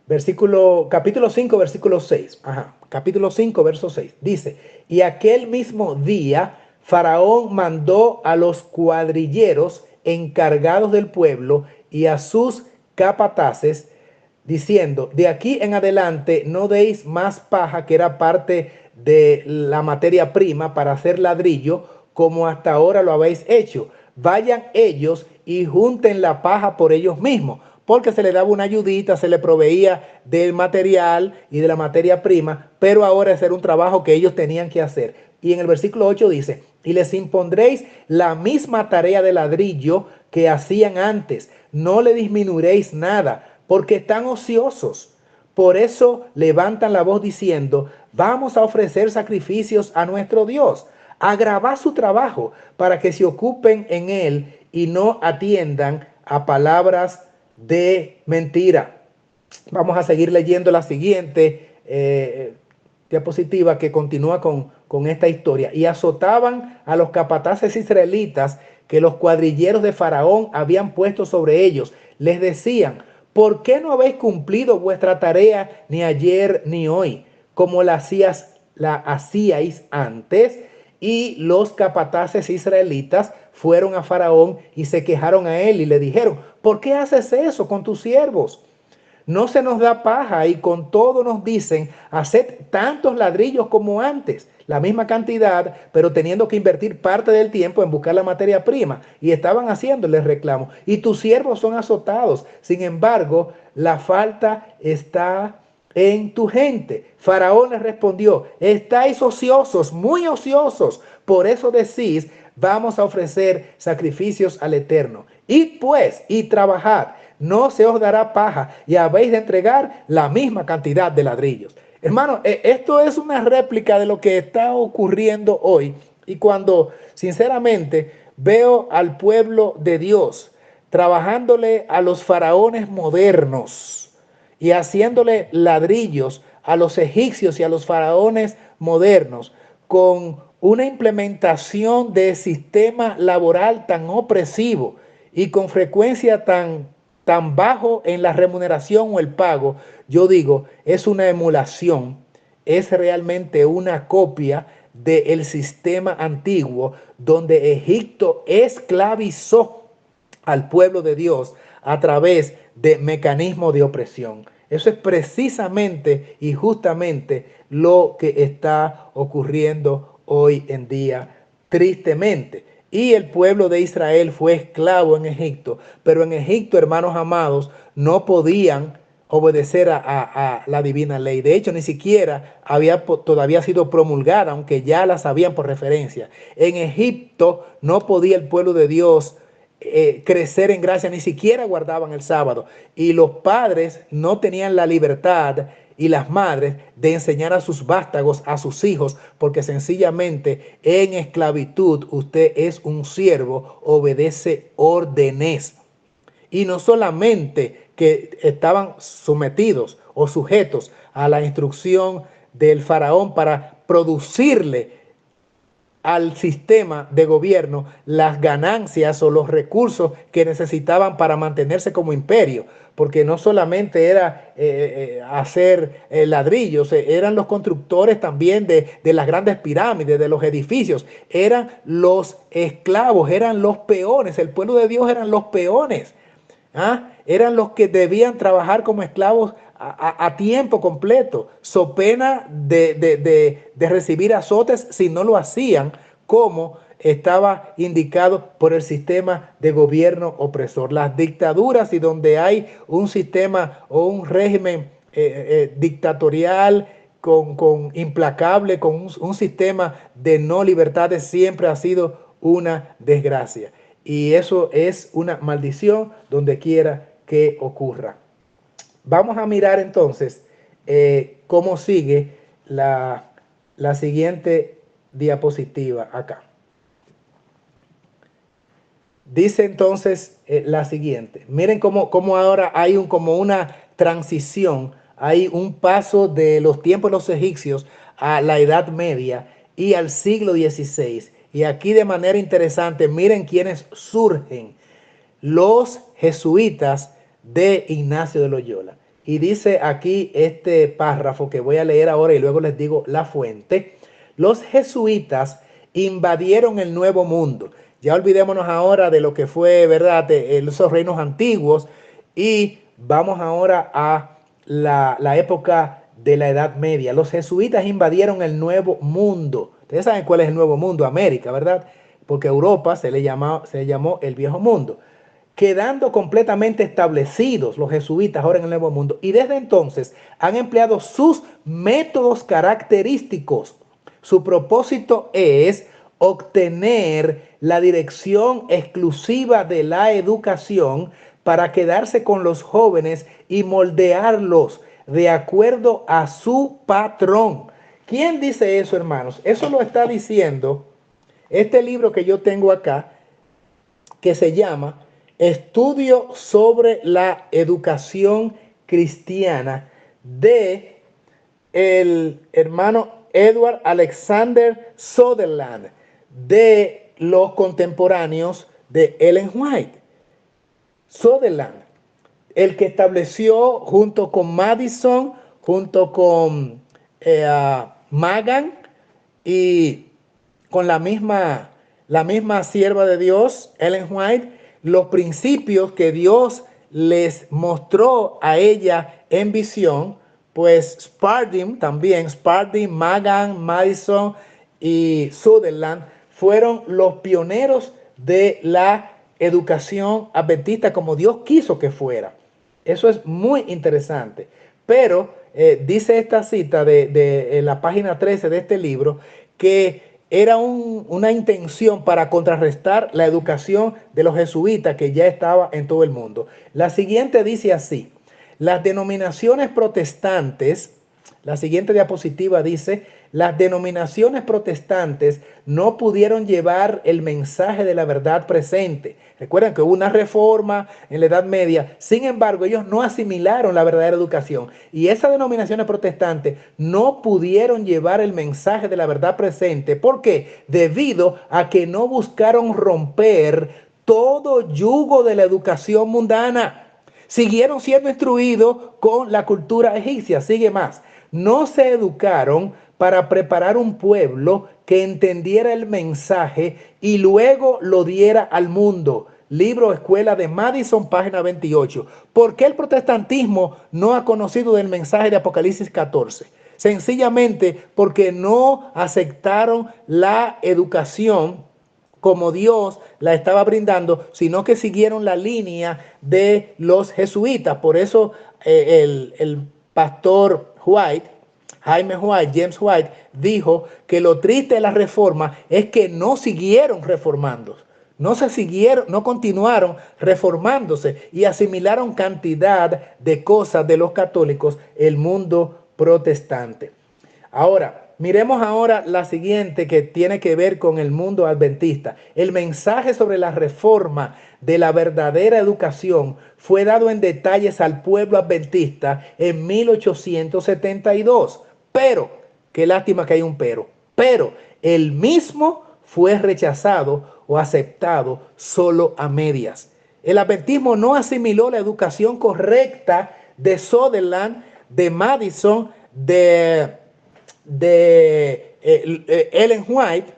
Capítulo 5, versículo 6. Capítulo 5, verso 6. Dice, y aquel mismo día Faraón mandó a los cuadrilleros encargados del pueblo y a sus capataces, diciendo, de aquí en adelante no deis más paja, que era parte de la materia prima para hacer ladrillo, como hasta ahora lo habéis hecho. Vayan ellos y junten la paja por ellos mismos, porque se le daba una ayudita, se le proveía del material y de la materia prima, pero ahora ese era un trabajo que ellos tenían que hacer. Y en el versículo 8 dice, y les impondréis la misma tarea de ladrillo que hacían antes, no le disminuiréis nada, porque están ociosos. Por eso levantan la voz diciendo, vamos a ofrecer sacrificios a nuestro Dios. Agravad su trabajo para que se ocupen en él y no atiendan a palabras de mentira. Vamos a seguir leyendo la siguiente diapositiva que continúa con esta historia. Y azotaban a los capataces israelitas que los cuadrilleros de Faraón habían puesto sobre ellos. Les decían, ¿por qué no habéis cumplido vuestra tarea ni ayer ni hoy, como la hacíais antes? Y los capataces israelitas fueron a Faraón y se quejaron a él y le dijeron, ¿por qué haces eso con tus siervos? No se nos da paja y con todo nos dicen, haced tantos ladrillos como antes, la misma cantidad, pero teniendo que invertir parte del tiempo en buscar la materia prima. Y estaban haciéndoles reclamo. Y tus siervos son azotados. Sin embargo, la falta está en tu gente. Faraón les respondió, estáis ociosos, muy ociosos. Por eso decís, vamos a ofrecer sacrificios al Eterno. Id pues y trabajad, no se os dará paja y habéis de entregar la misma cantidad de ladrillos. Hermano, esto es una réplica de lo que está ocurriendo hoy. Y cuando sinceramente veo al pueblo de Dios trabajándole a los faraones modernos y haciéndole ladrillos a los egipcios y a los faraones modernos, con una implementación de sistema laboral tan opresivo y con frecuencia tan bajo en la remuneración o el pago, yo digo, es una emulación, es realmente una copia del sistema antiguo donde Egipto esclavizó al pueblo de Dios a través de mecanismos de opresión. Eso es precisamente y justamente lo que está ocurriendo hoy en día, tristemente. Y el pueblo de Israel fue esclavo en Egipto, pero en Egipto, hermanos amados, no podían obedecer a la divina ley. De hecho, ni siquiera había todavía sido promulgada, aunque ya la sabían por referencia. En Egipto no podía el pueblo de Dios crecer en gracia, ni siquiera guardaban el sábado. Y los padres no tenían la libertad y las madres de enseñar a sus vástagos, a sus hijos, porque sencillamente en esclavitud usted es un siervo, obedece órdenes. Y no solamente que estaban sometidos o sujetos a la instrucción del faraón para producirle al sistema de gobierno las ganancias o los recursos que necesitaban para mantenerse como imperio, porque no solamente era hacer ladrillos, eran los constructores también de las grandes pirámides, de los edificios, eran los esclavos, eran los peones, el pueblo de Dios eran los peones. Eran los que debían trabajar como esclavos a tiempo completo, so pena de recibir azotes si no lo hacían como estaba indicado por el sistema de gobierno opresor. Las dictaduras y donde hay un sistema o un régimen dictatorial con implacable, con un sistema de no libertades, siempre ha sido una desgracia. Y eso es una maldición donde quiera que ocurra. Vamos a mirar entonces cómo sigue la siguiente diapositiva acá. Dice entonces la siguiente. Miren cómo ahora hay como una transición, hay un paso de los tiempos de los egipcios a la Edad Media y al siglo XVI. Y aquí de manera interesante, miren quiénes surgen. Los jesuitas de Ignacio de Loyola. Y dice aquí este párrafo que voy a leer ahora y luego les digo la fuente. Los jesuitas invadieron el Nuevo Mundo. Ya olvidémonos ahora de lo que fue, ¿verdad?, esos reinos antiguos y vamos ahora a la época de la Edad Media. Los jesuitas invadieron el Nuevo Mundo. Ustedes saben cuál es el Nuevo Mundo, América, ¿verdad? Porque a Europa se le llamó el Viejo Mundo, quedando completamente establecidos los jesuitas ahora en el Nuevo Mundo. Y desde entonces han empleado sus métodos característicos. Su propósito es obtener la dirección exclusiva de la educación para quedarse con los jóvenes y moldearlos de acuerdo a su patrón. ¿Quién dice eso, hermanos? Eso lo está diciendo este libro que yo tengo acá, que se llama Estudio sobre la Educación Cristiana, de el hermano Edward Alexander Sutherland, de los contemporáneos de Ellen White. Sutherland, el que estableció junto con Madison, junto con Magan y con la misma sierva de Dios, Ellen White, los principios que Dios les mostró a ella en visión. Pues Spalding también, Spalding, Magan, Madison y Sutherland fueron los pioneros de la educación adventista como Dios quiso que fuera. Eso es muy interesante. Pero dice esta cita de la página 13 de este libro que era una intención para contrarrestar la educación de los jesuitas que ya estaba en todo el mundo. La siguiente dice así: las denominaciones protestantes, la siguiente diapositiva dice, las denominaciones protestantes no pudieron llevar el mensaje de la verdad presente. Recuerden que hubo una reforma en la Edad Media, sin embargo, ellos no asimilaron la verdadera educación. Y esas denominaciones protestantes no pudieron llevar el mensaje de la verdad presente. ¿Por qué? Debido a que no buscaron romper todo yugo de la educación mundana. Siguieron siendo instruidos con la cultura egipcia. Sigue más. No se educaron para preparar un pueblo que entendiera el mensaje y luego lo diera al mundo. Libro Escuela de Madison, página 28. ¿Por qué el protestantismo no ha conocido del mensaje de Apocalipsis 14? Sencillamente porque no aceptaron la educación como Dios la estaba brindando, sino que siguieron la línea de los jesuitas. Por eso el pastor White, Jaime White, James White, dijo que lo triste de la reforma es que no siguieron reformando. No continuaron reformándose y asimilaron cantidad de cosas de los católicos, el mundo protestante. Ahora, miremos ahora la siguiente que tiene que ver con el mundo adventista. El mensaje sobre la reforma de la verdadera educación fue dado en detalles al pueblo adventista en 1872. Pero, qué lástima que hay un pero el mismo fue rechazado o aceptado solo a medias. El adventismo no asimiló la educación correcta de Sutherland, de Madison, de Ellen White.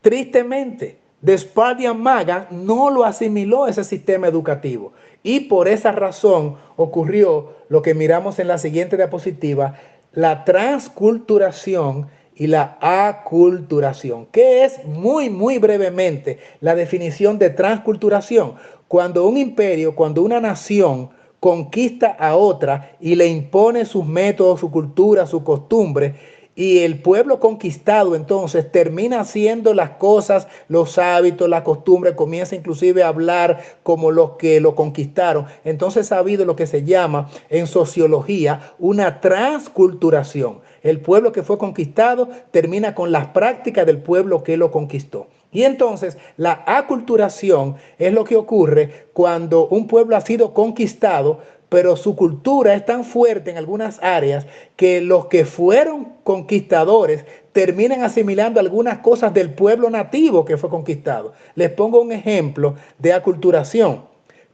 Tristemente, The Spartan Maga no lo asimiló ese sistema educativo. Y por esa razón ocurrió lo que miramos en la siguiente diapositiva, la transculturación y la aculturación, que es muy brevemente la definición de transculturación. Cuando un imperio, cuando una nación conquista a otra y le impone sus métodos, su cultura, su costumbre, y el pueblo conquistado entonces termina haciendo las cosas, los hábitos, la costumbre, comienza inclusive a hablar como los que lo conquistaron. Entonces ha habido lo que se llama en sociología una transculturación. El pueblo que fue conquistado termina con las prácticas del pueblo que lo conquistó. Y entonces la aculturación es lo que ocurre cuando un pueblo ha sido conquistado, pero su cultura es tan fuerte en algunas áreas que los que fueron conquistadores terminan asimilando algunas cosas del pueblo nativo que fue conquistado. Les pongo un ejemplo de aculturación.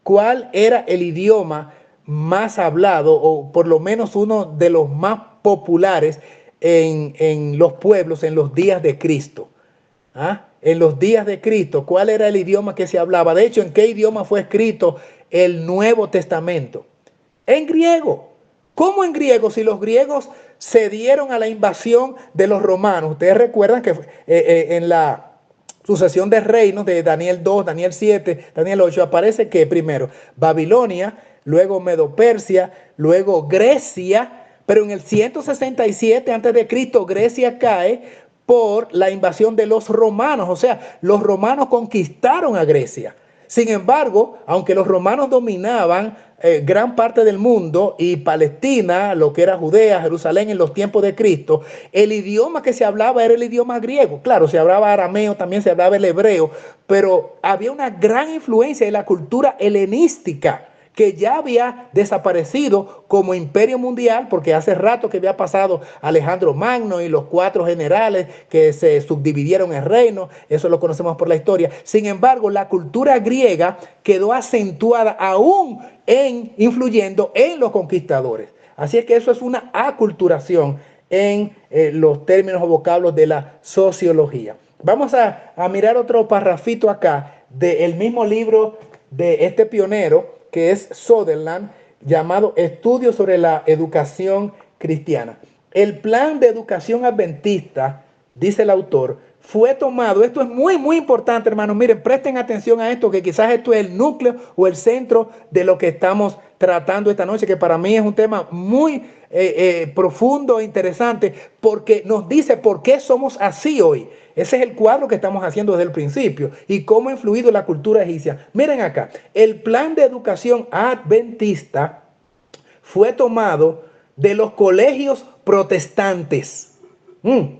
¿Cuál era el idioma más hablado o por lo menos uno de los más populares en los pueblos en los días de Cristo? En los días de Cristo, ¿cuál era el idioma que se hablaba? De hecho, ¿en qué idioma fue escrito el Nuevo Testamento? En griego. ¿Cómo en griego? Si los griegos cedieron a la invasión de los romanos. Ustedes recuerdan que en la sucesión de reinos de Daniel 2, Daniel 7, Daniel 8, aparece que primero Babilonia, luego Medo-Persia, luego Grecia, pero en el 167 a.C. Grecia cae por la invasión de los romanos. O sea, los romanos conquistaron a Grecia. Sin embargo, aunque los romanos dominaban gran parte del mundo y Palestina, lo que era Judea, Jerusalén en los tiempos de Cristo, el idioma que se hablaba era el idioma griego. Claro, se hablaba arameo, también se hablaba el hebreo, pero había una gran influencia de la cultura helenística que ya había desaparecido como imperio mundial, porque hace rato que había pasado Alejandro Magno y los 4 generales que se subdividieron en reinos, eso lo conocemos por la historia. Sin embargo, la cultura griega quedó acentuada aún influyendo en los conquistadores. Así es que eso es una aculturación en los términos o vocablos de la sociología. Vamos a mirar otro parrafito acá del mismo libro de este pionero, que es Sutherland, llamado Estudios sobre la Educación Cristiana. El plan de educación adventista, dice el autor, fue tomado, esto es muy importante, hermanos, miren, presten atención a esto, que quizás esto es el núcleo o el centro de lo que estamos tratando esta noche, que para mí es un tema muy profundo e interesante, porque nos dice por qué somos así hoy. Ese es el cuadro que estamos haciendo desde el principio y cómo ha influido la cultura egipcia. Miren acá, el plan de educación adventista fue tomado de los colegios protestantes. Mm.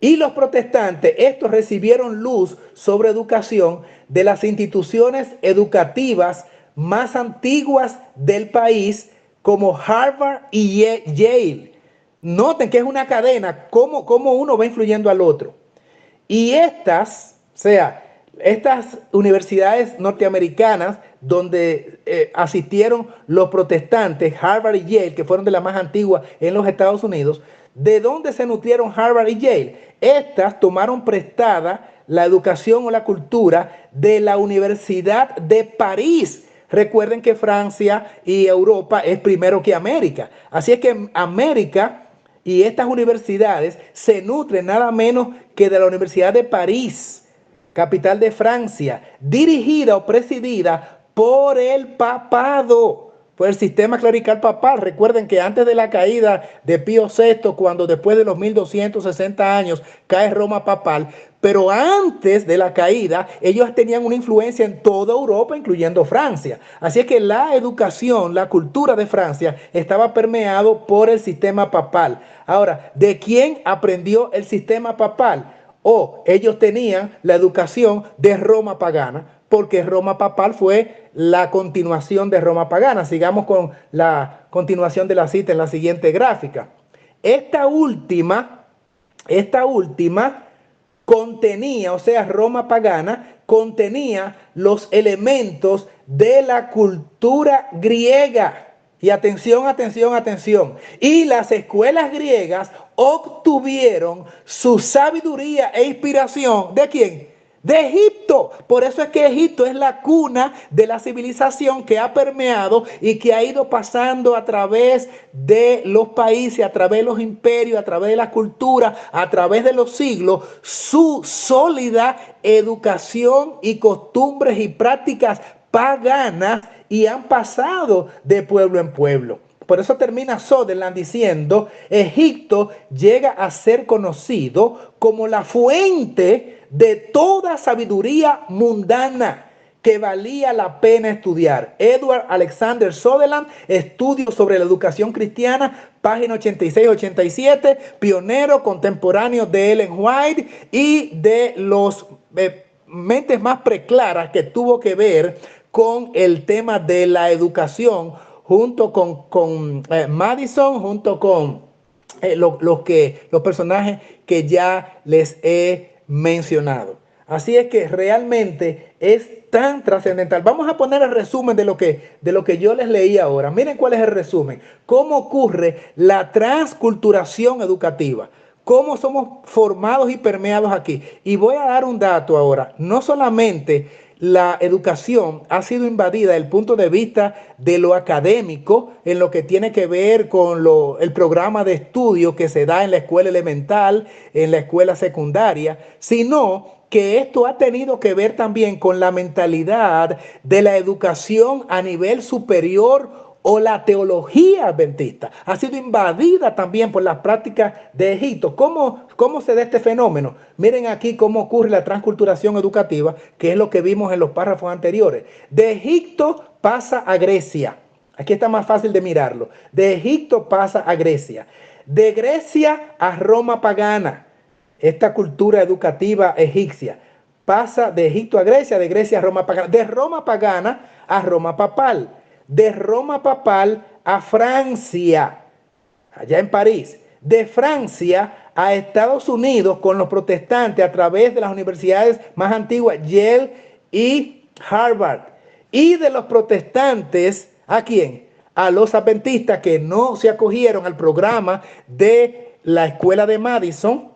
Y los protestantes, estos recibieron luz sobre educación de las instituciones educativas más antiguas del país, como Harvard y Yale. Noten que es una cadena, cómo uno va influyendo al otro. Y estas universidades norteamericanas donde asistieron los protestantes, Harvard y Yale, que fueron de las más antiguas en los Estados Unidos, ¿de dónde se nutrieron Harvard y Yale? Estas tomaron prestada la educación o la cultura de la Universidad de París. Recuerden que Francia y Europa es primero que América. Así es que América y estas universidades se nutren nada menos que de la Universidad de París, capital de Francia, dirigida o presidida por el papado, por el sistema clerical papal. Recuerden que antes de la caída de Pío VI, cuando después de los 1260 años cae Roma papal, pero antes de la caída, ellos tenían una influencia en toda Europa, incluyendo Francia. Así es que la educación, la cultura de Francia estaba permeado por el sistema papal. Ahora, ¿de quién aprendió el sistema papal? Ellos tenían la educación de Roma pagana, porque Roma papal fue la continuación de Roma pagana. Sigamos con la continuación de la cita en la siguiente gráfica. Esta última contenía, o sea, Roma pagana, contenía los elementos de la cultura griega. Y atención, atención, atención. Y las escuelas griegas obtuvieron su sabiduría e inspiración. ¿De quién? De Egipto. Por eso es que Egipto es la cuna de la civilización que ha permeado y que ha ido pasando a través de los países, a través de los imperios, a través de la cultura, a través de los siglos, su sólida educación y costumbres y prácticas paganas, y han pasado de pueblo en pueblo. Por eso termina Sutherland diciendo: Egipto llega a ser conocido como la fuente de toda sabiduría mundana que valía la pena estudiar. Edward Alexander Sutherland, Estudios sobre la Educación Cristiana, página 86-87, pionero contemporáneo de Ellen White y de los mentes más preclaras que tuvo que ver con el tema de la educación, junto con Madison, junto con los personajes que ya les he mencionado. Así es que realmente es tan trascendental. Vamos a poner el resumen de lo que yo les leí ahora. Miren cuál es el resumen. ¿Cómo ocurre la transculturación educativa? ¿Cómo somos formados y permeados aquí? Y voy a dar un dato ahora. No solamente la educación ha sido invadida desde el punto de vista de lo académico, en lo que tiene que ver con el programa de estudio que se da en la escuela elemental, en la escuela secundaria, sino que esto ha tenido que ver también con la mentalidad de la educación a nivel superior, o la teología adventista ha sido invadida también por las prácticas de Egipto. ¿Cómo se da este fenómeno? Miren aquí cómo ocurre la transculturación educativa, que es lo que vimos en los párrafos anteriores. De Egipto pasa a Grecia. Aquí está más fácil de mirarlo. De Egipto pasa a Grecia. De Grecia a Roma pagana. Esta cultura educativa egipcia pasa de Egipto a Grecia, de Grecia a Roma pagana, de Roma pagana a Roma papal, de Roma papal a Francia, allá en París, de Francia a Estados Unidos con los protestantes a través de las universidades más antiguas, Yale y Harvard, y de los protestantes, ¿a quién? A los adventistas que no se acogieron al programa de la escuela de Madison,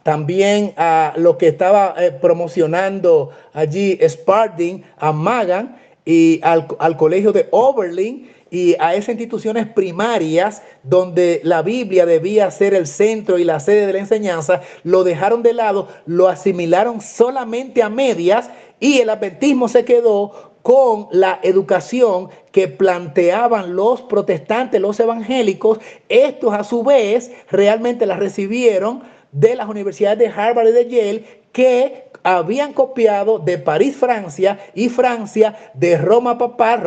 también a lo que estaba promocionando allí Spalding, a Magan y al colegio de Oberlin, y a esas instituciones primarias donde la Biblia debía ser el centro y la sede de la enseñanza. Lo dejaron de lado, lo asimilaron solamente a medias, y el adventismo se quedó con la educación que planteaban los protestantes, los evangélicos. Estos a su vez realmente la recibieron de las universidades de Harvard y de Yale, que habían copiado de París, Francia, y Francia de Roma papal,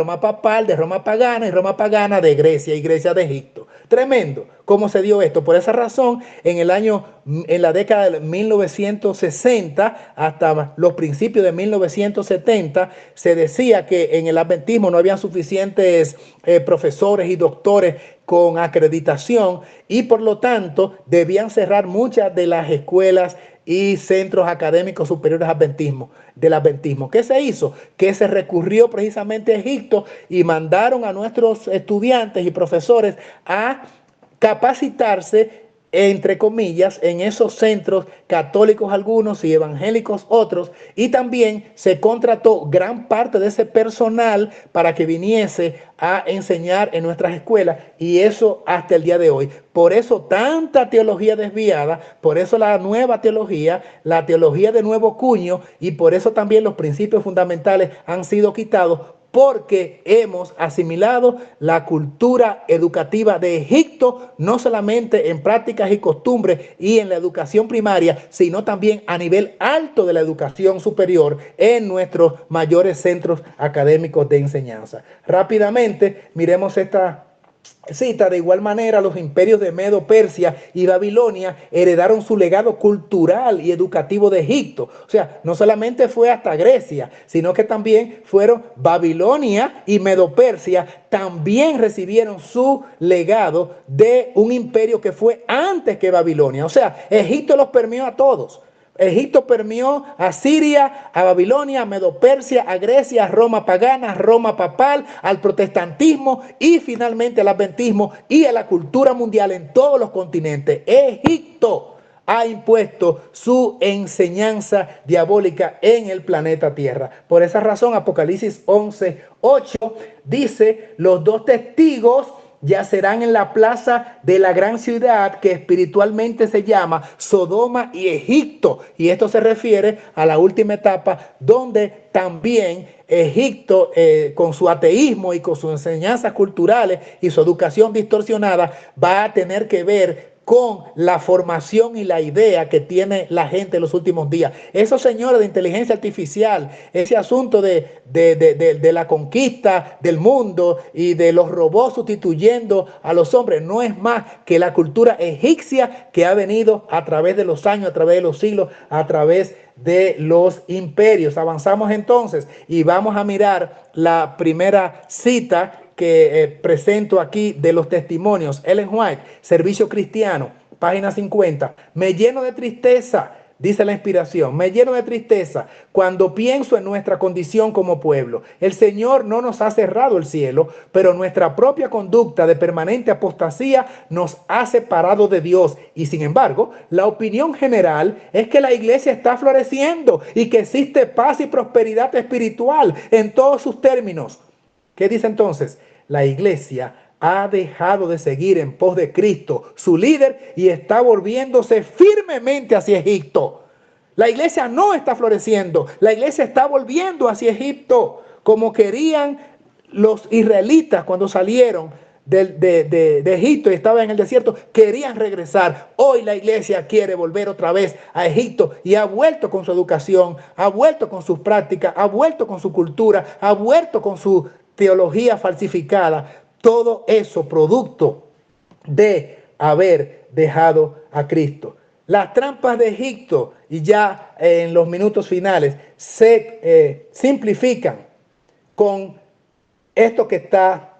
de Roma pagana, y Roma pagana de Grecia, y Grecia de Egipto. Tremendo. cómo se dio esto. Por esa razón, en la década de 1960 hasta los principios de 1970, se decía que en el adventismo no había suficientes profesores y doctores con acreditación y por lo tanto debían cerrar muchas de las escuelas y centros académicos superiores del adventismo. ¿Qué se hizo? Que se recurrió precisamente a Egipto y mandaron a nuestros estudiantes y profesores a capacitarse, entre comillas, en esos centros católicos algunos y evangélicos otros, y también se contrató gran parte de ese personal para que viniese a enseñar en nuestras escuelas, y eso hasta el día de hoy. Por eso tanta teología desviada, por eso la nueva teología, la teología de nuevo cuño, y por eso también los principios fundamentales han sido quitados, porque hemos asimilado la cultura educativa de Egipto, no solamente en prácticas y costumbres y en la educación primaria, sino también a nivel alto de la educación superior en nuestros mayores centros académicos de enseñanza. Rápidamente, miremos esta cita. De igual manera, los imperios de Medo, Persia y Babilonia heredaron su legado cultural y educativo de Egipto. O sea, no solamente fue hasta Grecia, sino que también fueron Babilonia y Medo, Persia, también recibieron su legado de un imperio que fue antes que Babilonia. O sea, Egipto los permeó a todos. Egipto permeó a Siria, a Babilonia, a Medo-Persia, a Grecia, a Roma pagana, a Roma papal, al protestantismo y finalmente al adventismo y a la cultura mundial en todos los continentes. Egipto ha impuesto su enseñanza diabólica en el planeta Tierra. Por esa razón, Apocalipsis 11:8 dice: los dos testigos yacerán en la plaza de la gran ciudad que espiritualmente se llama Sodoma y Egipto. Y esto se refiere a la última etapa donde también Egipto, con su ateísmo y con sus enseñanzas culturales y su educación distorsionada, va a tener que ver con la formación y la idea que tiene la gente en los últimos días. Esos señores de inteligencia artificial, ese asunto de la conquista del mundo y de los robots sustituyendo a los hombres, no es más que la cultura egipcia que ha venido a través de los años, a través de los siglos, a través de los imperios. Avanzamos entonces y vamos a mirar la primera cita que presento aquí de los testimonios. Ellen White, Servicio Cristiano, página 50. Me lleno de tristeza, dice la inspiración, me lleno de tristeza cuando pienso en nuestra condición como pueblo. El Señor no nos ha cerrado el cielo, pero nuestra propia conducta de permanente apostasía nos ha separado de Dios. Y sin embargo, la opinión general es que la iglesia está floreciendo y que existe paz y prosperidad espiritual en todos sus términos. ¿Qué dice entonces? La iglesia ha dejado de seguir en pos de Cristo, su líder, y está volviéndose firmemente hacia Egipto. La iglesia no está floreciendo, la iglesia está volviendo hacia Egipto, como querían los israelitas cuando salieron de Egipto y estaban en el desierto, querían regresar. Hoy la iglesia quiere volver otra vez a Egipto y ha vuelto con su educación, ha vuelto con sus prácticas, ha vuelto con su cultura, ha vuelto con su teología falsificada. Todo eso producto de haber dejado a Cristo. Las trampas de Egipto, y ya en los minutos finales, se simplifican con esto que está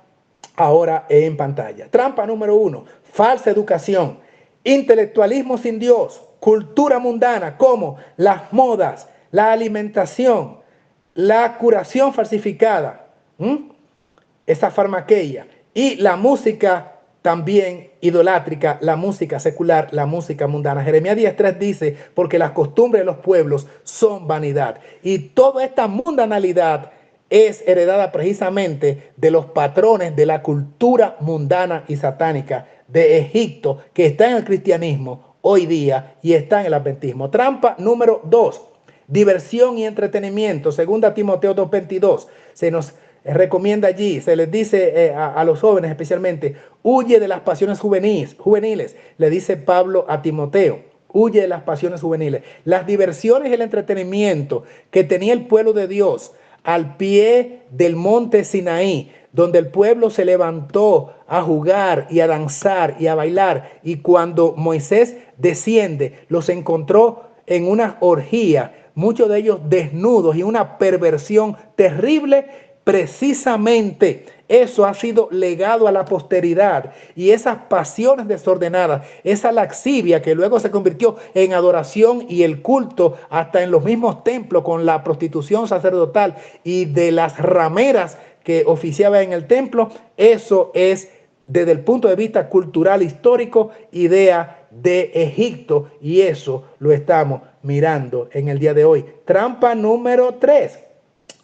ahora en pantalla. Trampa número 1, falsa educación, intelectualismo sin Dios, cultura mundana como las modas, la alimentación, la curación falsificada, esa farmaqueia, y la música también idolátrica, la música secular, la música mundana. Jeremías 10:3 dice: porque las costumbres de los pueblos son vanidad. Y toda esta mundanalidad es heredada precisamente de los patrones de la cultura mundana y satánica de Egipto, que está en el cristianismo hoy día y está en el adventismo. Trampa número 2, diversión y entretenimiento. Segunda Timoteo 2:22 se nos recomienda allí, se les dice a los jóvenes especialmente: huye de las pasiones juveniles, le dice Pablo a Timoteo. Huye de las pasiones juveniles. Las diversiones y el entretenimiento que tenía el pueblo de Dios al pie del monte Sinaí, donde el pueblo se levantó a jugar y a danzar y a bailar. Y cuando Moisés desciende, los encontró en una orgía, muchos de ellos desnudos y una perversión terrible. Precisamente eso ha sido legado a la posteridad, y esas pasiones desordenadas, esa laxivia que luego se convirtió en adoración y el culto hasta en los mismos templos con la prostitución sacerdotal y de las rameras que oficiaba en el templo. Eso es, desde el punto de vista cultural histórico, idea de Egipto, y eso lo estamos mirando en el día de hoy. Trampa número 3.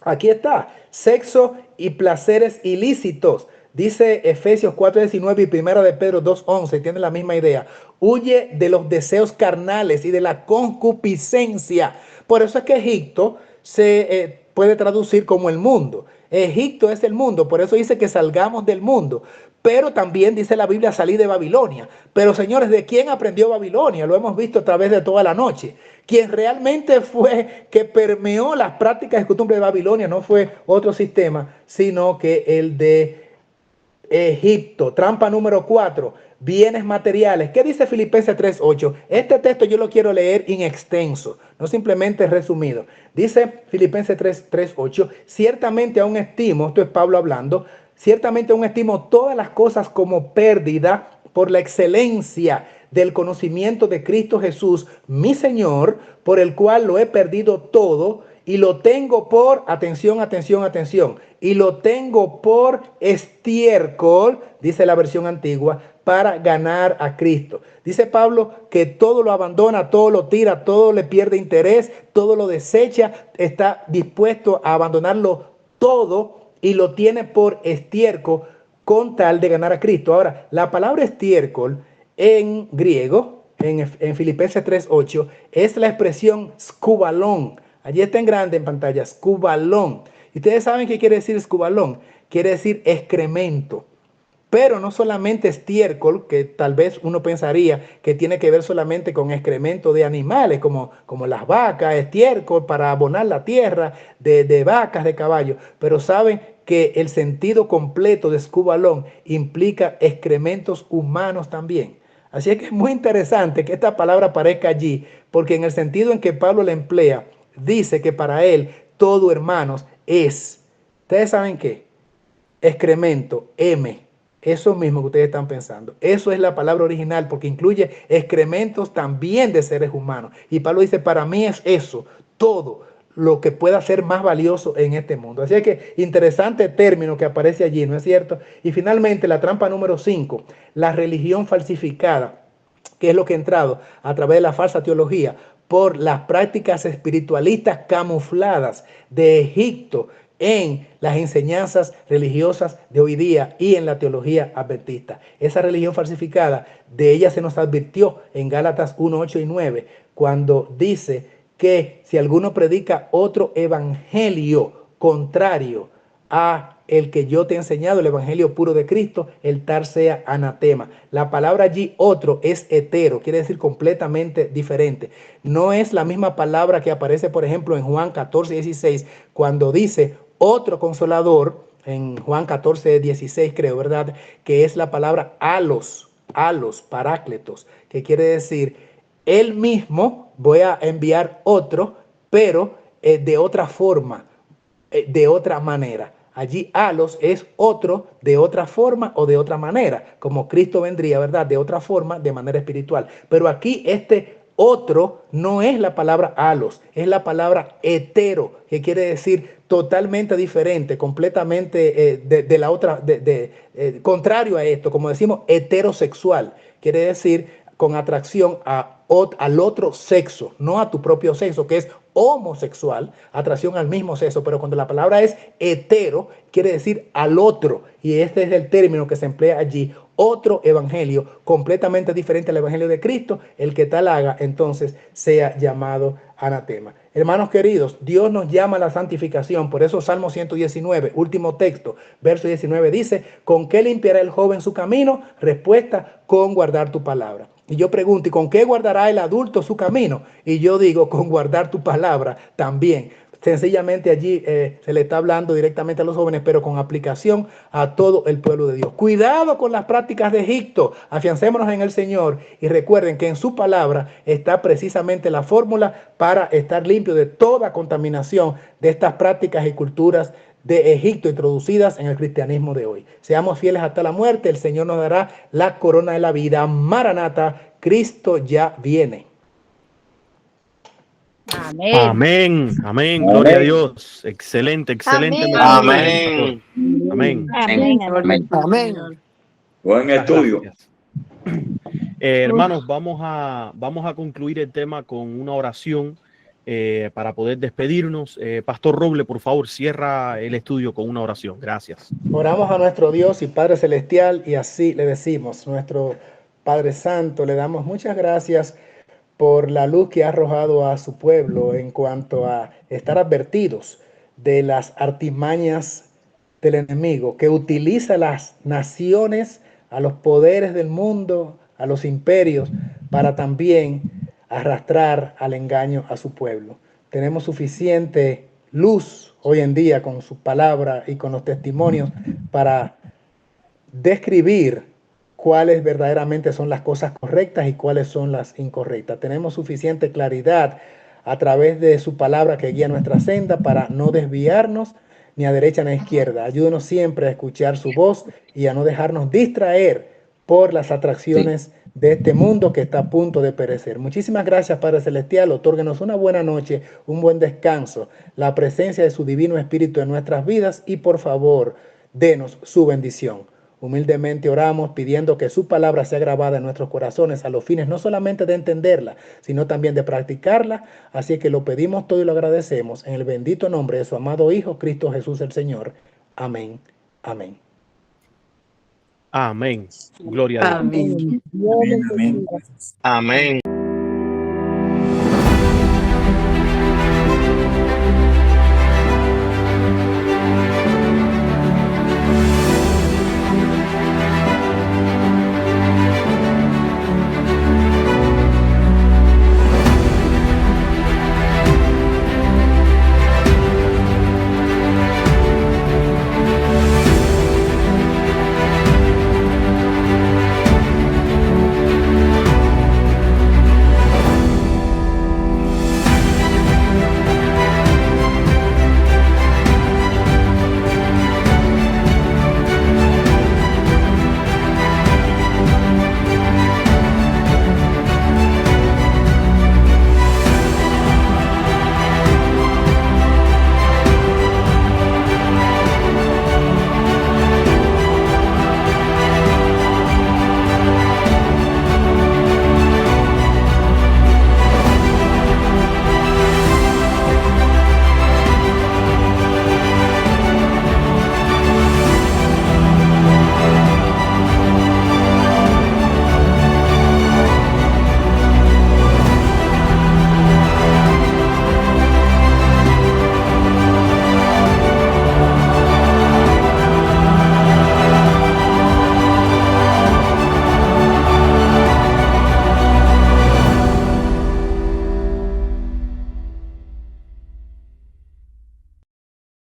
Aquí está, sexo y placeres ilícitos. Dice Efesios 4:19 y Primera de Pedro 2:11, tiene la misma idea. Huye de los deseos carnales y de la concupiscencia. Por eso es que Egipto se puede traducir como el mundo. Egipto es el mundo, por eso dice que salgamos del mundo. Pero también dice la Biblia salir de Babilonia. Pero señores, ¿de quién aprendió Babilonia? Lo hemos visto a través de toda la noche. Quien realmente fue que permeó las prácticas y costumbres de Babilonia no fue otro sistema, sino que el de Egipto. Trampa número 4, bienes materiales. ¿Qué dice Filipenses 3:8? Este texto yo lo quiero leer en extenso, no simplemente resumido. Dice Filipenses 3:8, ciertamente aún estimo, esto es Pablo hablando, ciertamente aún estimo todas las cosas como pérdida por la excelencia del conocimiento de Cristo Jesús, mi Señor, por el cual lo he perdido todo y lo tengo por, atención, atención, atención, y lo tengo por estiércol, dice la versión antigua, para ganar a Cristo. Dice Pablo que todo lo abandona, todo lo tira, todo le pierde interés, todo lo desecha, está dispuesto a abandonarlo todo y lo tiene por estiércol con tal de ganar a Cristo. Ahora, la palabra estiércol en griego, en Filipenses 3:8, es la expresión skubalón. Allí está en grande en pantalla, skubalón. Y ustedes saben qué quiere decir skubalón. Quiere decir excremento. Pero no solamente estiércol, que tal vez uno pensaría que tiene que ver solamente con excremento de animales, como las vacas, estiércol para abonar la tierra, de vacas, de caballos. Pero saben que el sentido completo de escubalón implica excrementos humanos también. Así es que es muy interesante que esta palabra aparezca allí, porque en el sentido en que Pablo la emplea, dice que para él todo, hermanos, es, ¿ustedes saben qué? Excremento, M. Eso mismo que ustedes están pensando. Eso es la palabra original, porque incluye excrementos también de seres humanos. Y Pablo dice, para mí es eso, todo lo que pueda ser más valioso en este mundo. Así que interesante término que aparece allí, ¿no es cierto? Y finalmente la trampa número 5, la religión falsificada, que es lo que ha entrado a través de la falsa teología por las prácticas espiritualistas camufladas de Egipto en las enseñanzas religiosas de hoy día y en la teología adventista. Esa religión falsificada, de ella se nos advirtió en Gálatas 1:8 y 9, cuando dice que si alguno predica otro evangelio contrario a el que yo te he enseñado, el evangelio puro de Cristo, el tal sea anatema. La palabra allí otro es hetero, quiere decir completamente diferente. No es la misma palabra que aparece, por ejemplo, en Juan 14:16, cuando dice otro consolador, en Juan 14:16 creo, ¿verdad? Que es la palabra alos, parácletos, que quiere decir él mismo, voy a enviar otro, pero de otra forma, de otra manera. Allí alos es otro de otra forma o de otra manera, como Cristo vendría, ¿verdad? De otra forma, de manera espiritual. Pero aquí este otro no es la palabra alos, es la palabra hetero, que quiere decir totalmente diferente, completamente de la otra, contrario a esto, como decimos, heterosexual, quiere decir con atracción al otro sexo, no a tu propio sexo, que es homosexual, atracción al mismo sexo, pero cuando la palabra es hetero, quiere decir al otro, y este es el término que se emplea allí, otro evangelio completamente diferente al evangelio de Cristo, el que tal haga, entonces sea llamado anatema. Hermanos queridos, Dios nos llama a la santificación, por eso Salmo 119, último texto, verso 19 dice, ¿con qué limpiará el joven su camino? Respuesta, con guardar tu palabra. Y yo pregunto, ¿y con qué guardará el adulto su camino? Y yo digo, con guardar tu palabra también. sencillamente allí se le está hablando directamente a los jóvenes, pero con aplicación a todo el pueblo de Dios. Cuidado con las prácticas de Egipto, afiancémonos en el Señor y recuerden que en su palabra está precisamente la fórmula para estar limpio de toda contaminación de estas prácticas y culturas de Egipto introducidas en el cristianismo de hoy. Seamos fieles hasta la muerte, el Señor nos dará la corona de la vida. Maranata, Cristo ya viene. Amén. Amén, amén, gloria a Dios. Excelente, excelente. Amén. Amén. Amén. Amén. Amén. Buen Muchas estudio. gracias. Hermanos, vamos a concluir el tema con una oración para poder despedirnos. Pastor Roble, por favor, cierra el estudio con una oración. Gracias. Oramos a nuestro Dios y Padre Celestial y así le decimos, nuestro Padre Santo, le damos muchas gracias por la luz que ha arrojado a su pueblo en cuanto a estar advertidos de las artimañas del enemigo que utiliza las naciones, a los poderes del mundo, a los imperios, para también arrastrar al engaño a su pueblo. Tenemos suficiente luz hoy en día con su palabra y con los testimonios para describir cuáles verdaderamente son las cosas correctas y cuáles son las incorrectas. Tenemos suficiente claridad a través de su palabra que guía nuestra senda para no desviarnos ni a derecha ni a izquierda. Ayúdenos siempre a escuchar su voz y a no dejarnos distraer por las atracciones de este mundo que está a punto de perecer. Muchísimas gracias, Padre Celestial. Otórguenos una buena noche, un buen descanso, la presencia de su Divino Espíritu en nuestras vidas y por favor, denos su bendición. Humildemente oramos pidiendo que su palabra sea grabada en nuestros corazones a los fines no solamente de entenderla, sino también de practicarla. Así que lo pedimos todo y lo agradecemos en el bendito nombre de su amado Hijo, Cristo Jesús el Señor. Amén. Amén. Amén. Gloria a Dios. Amén. Dios les Amén. bendiga. Amén.